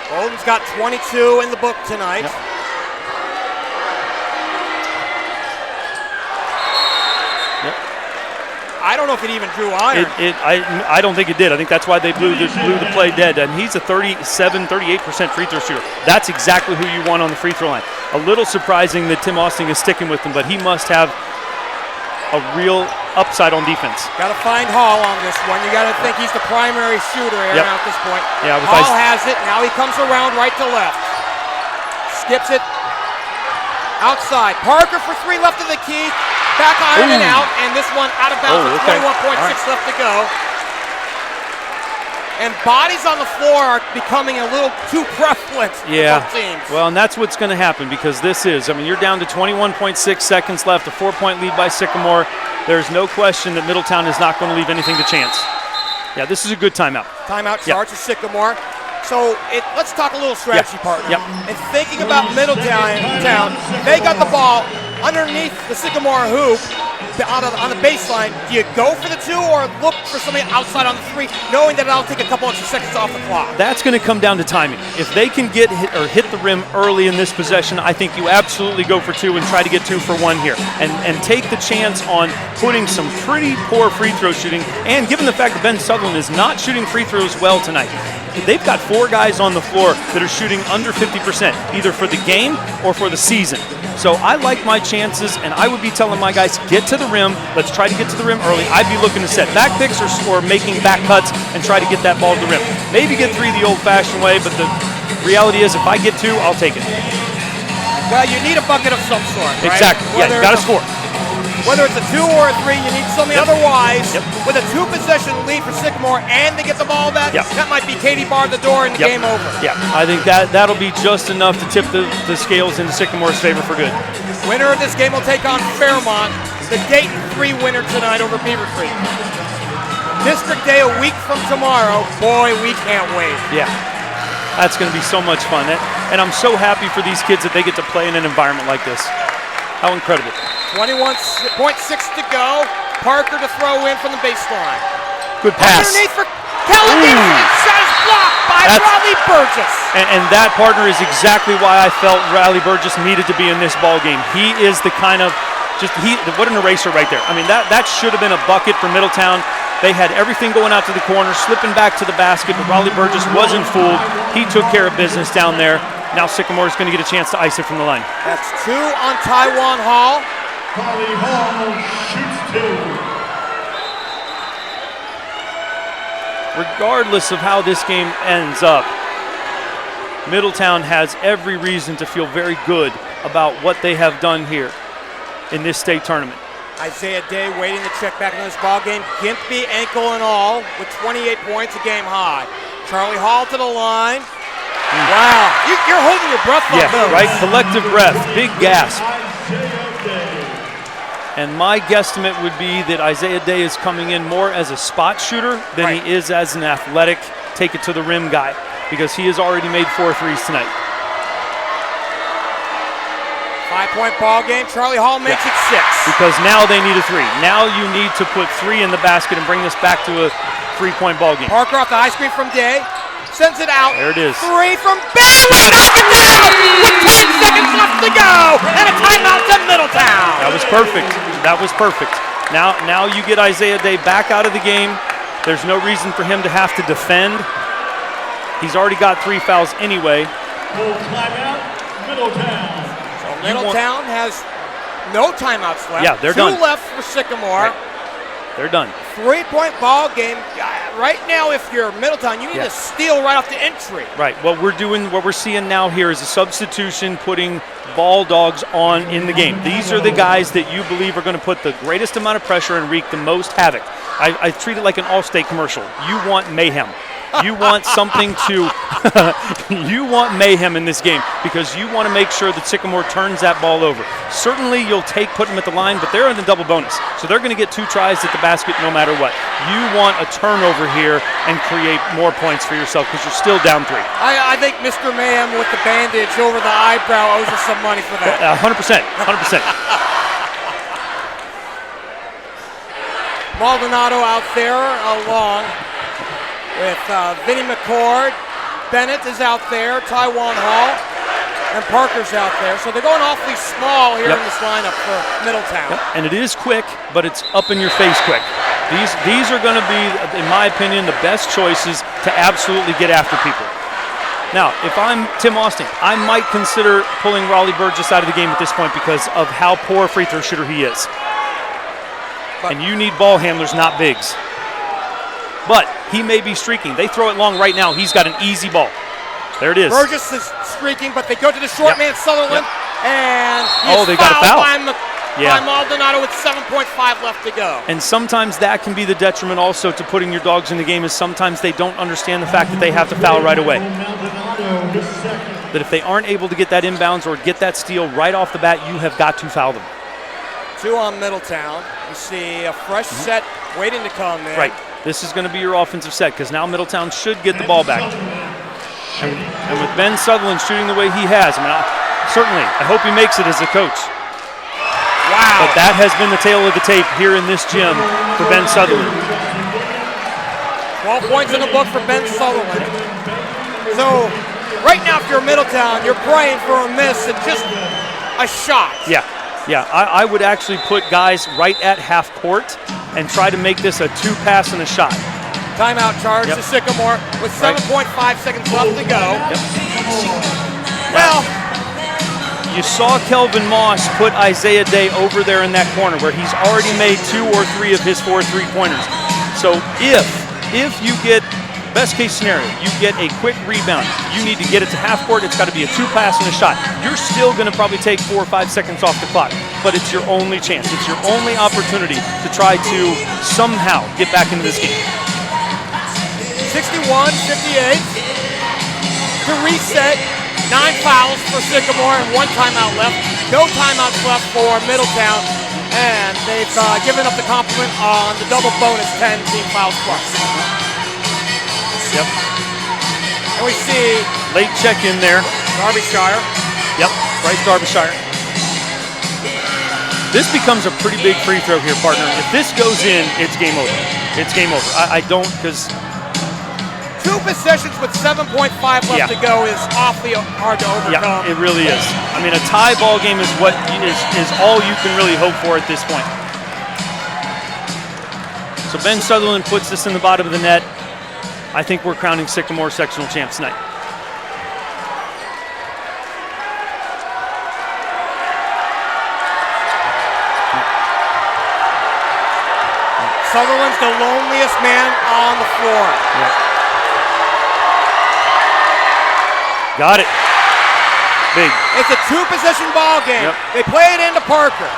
Bolden's got 22 in the book tonight. I don't know if it even drew iron. I don't think it did. I think that's why they blew the play dead. And he's a 38% free throw shooter. That's exactly who you want on the free throw line. A little surprising that Tim Austin is sticking with him, but he must have a real upside on defense. Got to find Hall on this one. You got to think he's the primary shooter Aaron, at this point. Yeah, Hall has it. Now he comes around right to left. Skips it. Outside. Parker for 3 left of the key. Back iron and out, and this one out of bounds with 21.6 left to go. And bodies on the floor are becoming a little too prevalent for both teams. Well, and that's what's going to happen because this is, I mean, you're down to 21.6 seconds left, a 4-point lead by Sycamore. There's no question that Middletown is not going to leave anything to chance. Yeah, this is a good timeout. Timeout starts with Sycamore. So let's talk a little strategy, partner. And thinking about Middletown, they got the ball underneath the Sycamore hoop on the baseline. Do you go for the 2 or look for somebody outside on the 3, knowing that it'll take a couple extra seconds off the clock? That's going to come down to timing. If they can get hit the rim early in this possession, I think you absolutely go for 2 and try to get 2 for 1 here. And take the chance on putting some pretty poor free throw shooting. And given the fact that Ben Southerland is not shooting free throws well tonight, they've got 4 guys on the floor that are shooting under 50%, either for the game or for the season. So I like my chances, and I would be telling my guys, get to the rim. Let's try to get to the rim early. I'd be looking to set back picks or making back cuts and try to get that ball to the rim. Maybe get 3 the old-fashioned way, but the reality is, if I get 2, I'll take it. Well, you need a bucket of some sort, right? Exactly. Yeah, you got to score. Whether it's a 2 or a 3, you need something. Otherwise, with a 2-possession lead for Sycamore and they get the ball back, that might be Katie bar the door and the game over. Yeah, I think that'll be just enough to tip the scales into Sycamore's favor for good. Winner of this game will take on Fairmont, the Dayton 3 winner tonight over Beaver Creek. District Day a week from tomorrow. Boy, we can't wait. Yeah, that's going to be so much fun. And I'm so happy for these kids that they get to play in an environment like this. How incredible. 21.6 to go. Parker to throw in from the baseline. Good pass. Underneath for Kelly. Shot is blocked by Riley Burgess. And that, partner, is exactly why I felt Riley Burgess needed to be in this ball game. He is the kind of, what an eraser right there. I mean, that should have been a bucket for Middletown. They had everything going out to the corner, slipping back to the basket, but Riley Burgess wasn't fooled. He took care of business down there. Now Sycamore is going to get a chance to ice it from the line. That's 2 on Taiwan Hall. Holly Hall shoots 2. Regardless of how this game ends up, Middletown has every reason to feel very good about what they have done here in this state tournament. Isaiah Day waiting to check back in this ball game. Gimpy, ankle and all, with 28 points, a game high. Charlie Hall to the line. Wow, you're holding your breath on those. Right, collective breath, big gasp. And my guesstimate would be that Isaiah Day is coming in more as a spot shooter than he is as an athletic, take it to the rim guy, because he has already made 4 threes tonight. 5-point ball game. Charlie Hall makes it 6. Because now they need a 3. Now you need to put 3 in the basket and bring this back to a 3-point ball game. Parker off the high screen from Day. Sends it out. There it is. 3 from Bailey. Knock it down with 10 seconds left to go. And a timeout to Middletown. That was perfect. That was perfect. Now you get Isaiah Day back out of the game. There's no reason for him to have to defend. He's already got 3 fouls anyway. Full timeout, Middletown. So Middletown has no timeouts left. Yeah, they're done. 2 left for Sycamore. Right. They're done. 3-point ball game. Right now, if you're Middletown, you need to steal right off the entry. Right. What we're seeing now here is a substitution, putting ball dogs on in the game. These are the guys that you believe are going to put the greatest amount of pressure and wreak the most havoc. I treat it like an Allstate commercial. You want mayhem. You want something to you want mayhem in this game because you want to make sure that Sycamore turns that ball over. Certainly you'll put them at the line, but they're in the double bonus. So they're going to get 2 tries at the basket no matter what. You want a turnover here and create more points for yourself because you're still down 3. I think Mr. Mayhem with the bandage over the eyebrow owes us some money for that. 100%. Maldonado out there along with Vinnie McCord. Bennett is out there, Taiwan Hall, and Parker's out there. So they're going awfully small here in this lineup for Middletown. And it is quick, but it's up in your face quick. These are going to be, in my opinion, the best choices to absolutely get after people. Now, if I'm Tim Austin, I might consider pulling Riley Burgess out of the game at this point because of how poor a free throw shooter he is. And you need ball handlers, not bigs. But he may be streaking. They throw it long right now. He's got an easy ball. There it is. Burgess is streaking, but they go to the short man, Southerland, and they got a foul. By Maldonado with 7.5 left to go. And sometimes that can be the detriment also to putting your dogs in the game is sometimes they don't understand the fact that they have to foul right away. That if they aren't able to get that inbounds or get that steal right off the bat, you have got to foul them. 2 on Middletown. You see a fresh set waiting to come in. Right. This is going to be your offensive set because now Middletown should get the ball back. And with Ben Southerland shooting the way he has, certainly, I hope he makes it as a coach. Wow. But that has been the tail of the tape here in this gym for Ben Southerland. 12 points in the book for Ben Southerland. So, right now, if you're Middletown, you're praying for a miss and just a shot. Yeah. I would actually put guys right at half court and try to make this a 2-pass and a shot. Timeout charge to Sycamore with 7.5 seconds left to go. Well, you saw Kelvin Moss put Isaiah Day over there in that corner where he's already made 2 or 3 of his 4 3-pointers. So if you get Best case scenario, you get a quick rebound. You need to get it to half court. It's got to be a 2-pass and a shot. You're still going to probably take 4 or 5 seconds off the clock, but it's your only chance. It's your only opportunity to try to somehow get back into this game. 61-58 to reset. 9 fouls for Sycamore and 1 timeout left. No timeouts left for Middletown, and they've given up the compliment on the double bonus 10 team fouls plus. Yep. And we see late check in there. Derbyshire. Yep, Bryce Derbyshire. This becomes a pretty big free throw here, partner. If this goes in, it's game over. It's game over. I don't, because 2 possessions with 7.5 left to go is awfully hard to overcome. Yeah, it really is. I mean, a tie ball game is what is all you can really hope for at this point. So Ben Southerland puts this in the bottom of the net. I think we're crowning Sycamore sectional champs tonight. Southerland's the loneliest man on the floor. Yeah. Got it. Big. It's a 2-possession ball game. Yep. They play it into Parker.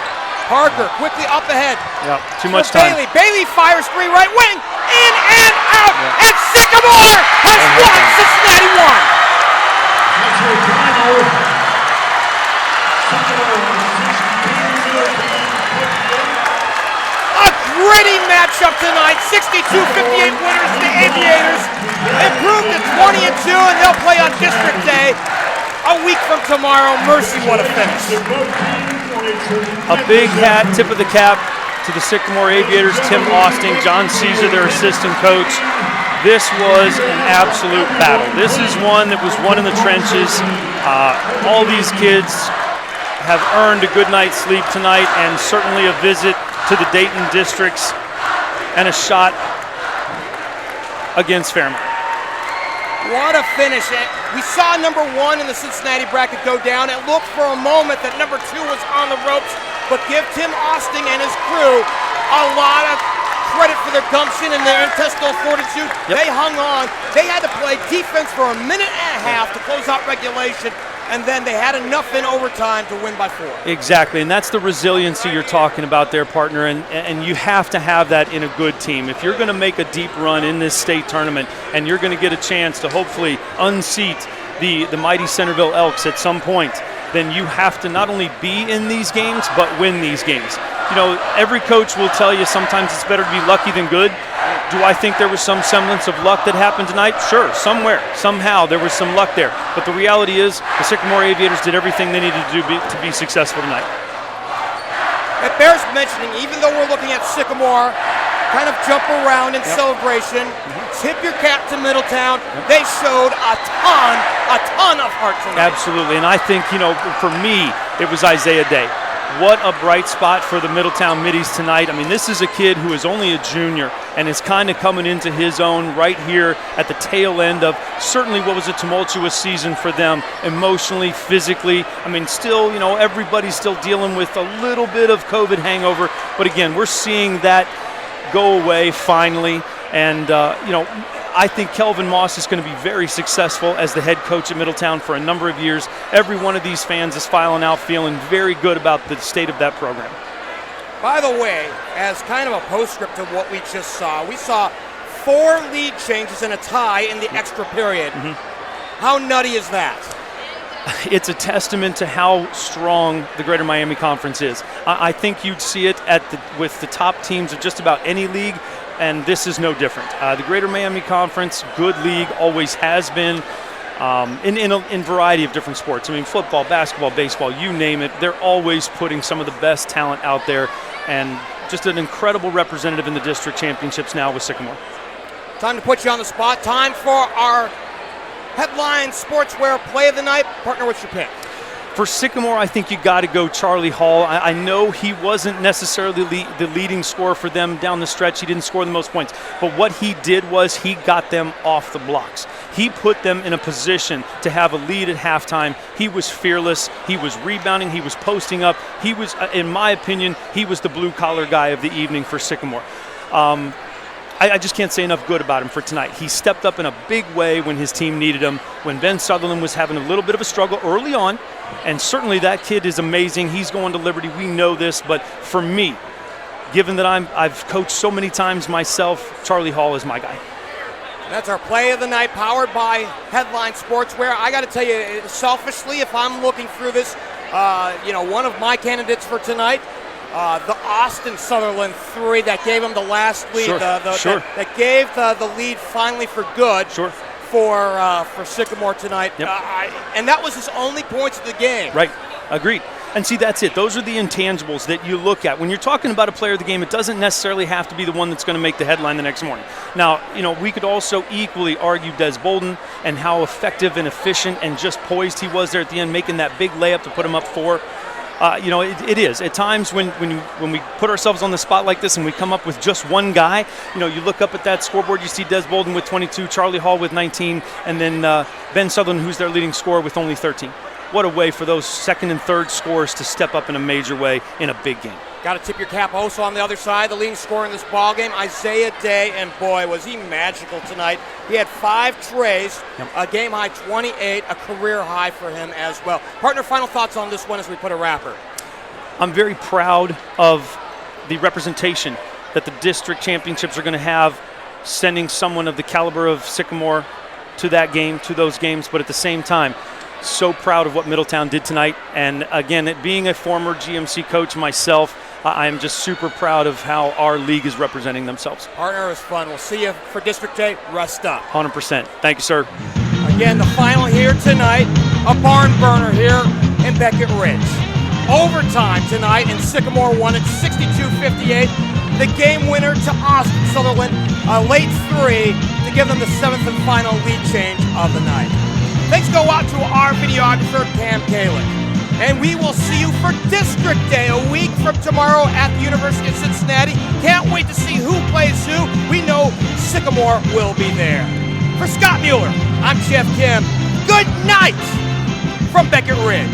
Parker quickly up ahead. Yep. Too much time. Bailey fires 3 right wing. In and out. Yep. And Sycamore has won Cincinnati 1. A gritty matchup tonight. 62-58 winners to the Aviators. Improved to 20-2, and they'll play on District Day a week from tomorrow. Mercy, what a finish. A big hat, tip of the cap to the Sycamore Aviators, Tim Austin, John Caesar, their assistant coach. This was an absolute battle. This is one that was won in the trenches. All these kids have earned a good night's sleep tonight, and certainly a visit to the Dayton districts and a shot against Fairmont. What a finish. We saw number 1 in the Cincinnati bracket go down. It looked for a moment that number 2 was on the ropes, but give Tim Austin and his crew a lot of credit for their gumption and their intestinal fortitude. Yep. They hung on. They had to play defense for a minute and a half to close out regulation, and then they had enough in overtime to win by 4. Exactly, and that's the resiliency you're talking about there, partner, and you have to have that in a good team. If you're going to make a deep run in this state tournament and you're going to get a chance to hopefully unseat the mighty Centerville Elks at some point, then you have to not only be in these games, but win these games. You know, every coach will tell you sometimes it's better to be lucky than good. Do I think there was some semblance of luck that happened tonight? Sure, somewhere, somehow there was some luck there. But the reality is the Sycamore Aviators did everything they needed to do to be successful tonight. It bears mentioning, even though we're looking at Sycamore kind of jump around in celebration, tip your cap to Middletown. They showed a ton of heart tonight. Absolutely, and I think, you know, for me, it was Izaiah Day. What a bright spot for the Middletown Middies tonight. I mean, this is a kid who is only a junior and is kind of coming into his own right here at the tail end of certainly what was a tumultuous season for them emotionally, physically. I mean, still, you know, everybody's still dealing with a little bit of COVID hangover. But again, we're seeing that go away finally. And, you know, I think Kelvin Moss is going to be very successful as the head coach at Middletown for a number of years. Every one of these fans is filing out feeling very good about the state of that program. By the way, as kind of a postscript to what we just saw, we saw 4 lead changes and a tie in the extra period. How nutty is that? It's a testament to how strong the Greater Miami Conference is. I think you'd see it with the top teams of just about any league, and this is no different. The Greater Miami Conference, good league, always has been in a variety of different sports. I mean, football, basketball, baseball, you name it. They're always putting some of the best talent out there, and just an incredible representative in the district championships now with Sycamore. Time to put you on the spot. Time for our headline sportswear play of the night. Partner, what's your pick? For Sycamore, I think you got to go Charlie Hall. I know he wasn't necessarily the leading scorer for them down the stretch. He didn't score the most points. But what he did was he got them off the blocks. He put them in a position to have a lead at halftime. He was fearless. He was rebounding. He was posting up. He was, in my opinion, he was the blue-collar guy of the evening for Sycamore. I just can't say enough good about him for tonight. He stepped up in a big way when his team needed him, when Ben Southerland was having a little bit of a struggle early on, and certainly that kid is amazing. He's going to Liberty. We know this, but for me, given that I've coached so many times myself, Charlie Hall is my guy. That's our play of the night, powered by Headline Sportswear. I got to tell you, selfishly, if I'm looking through this, one of my candidates for tonight, the Austin Southerland 3 that gave him the last lead, that gave the lead finally for good for Sycamore tonight. Yep. And that was his only points of the game. Right, agreed. And see, that's it. Those are the intangibles that you look at. When you're talking about a player of the game, it doesn't necessarily have to be the one that's going to make the headline the next morning. Now, we could also equally argue Des Bolden and how effective and efficient and just poised he was there at the end, making that big layup to put him up 4. It is. At times when we put ourselves on the spot like this and we come up with just one guy, you look up at that scoreboard, you see Des Bolden with 22, Charlie Hall with 19, and then Ben Southerland, who's their leading scorer, with only 13. What a way for those second and third scorers to step up in a major way in a big game. Got to tip your cap also on the other side, the leading scorer in this ball game, Izaiah Day, and boy, was he magical tonight. He had 5 treys, a game high 28, a career high for him as well. Partner, final thoughts on this one as we put a wrapper. I'm very proud of the representation that the district championships are going to have, sending someone of the caliber of Sycamore to that game, to those games, but at the same time, so proud of what Middletown did tonight. And again, being a former GMC coach myself, I am just super proud of how our league is representing themselves. Partner, it was fun. We'll see you for District 8. Rest up. 100%. Thank you, sir. Again, the final here tonight, a barn burner here in Beckett Ridge. Overtime tonight, and Sycamore won it 62-58. The game winner to Austin Southerland, a late 3 to give them the 7th and final lead change of the night. Thanks go out to our videographer, Cam Kalick. And we will see you for District Day a week from tomorrow at the University of Cincinnati. Can't wait to see who plays who. We know Sycamore will be there. For Scott Mueller, I'm Geoff Kim. Good night from Beckett Ridge.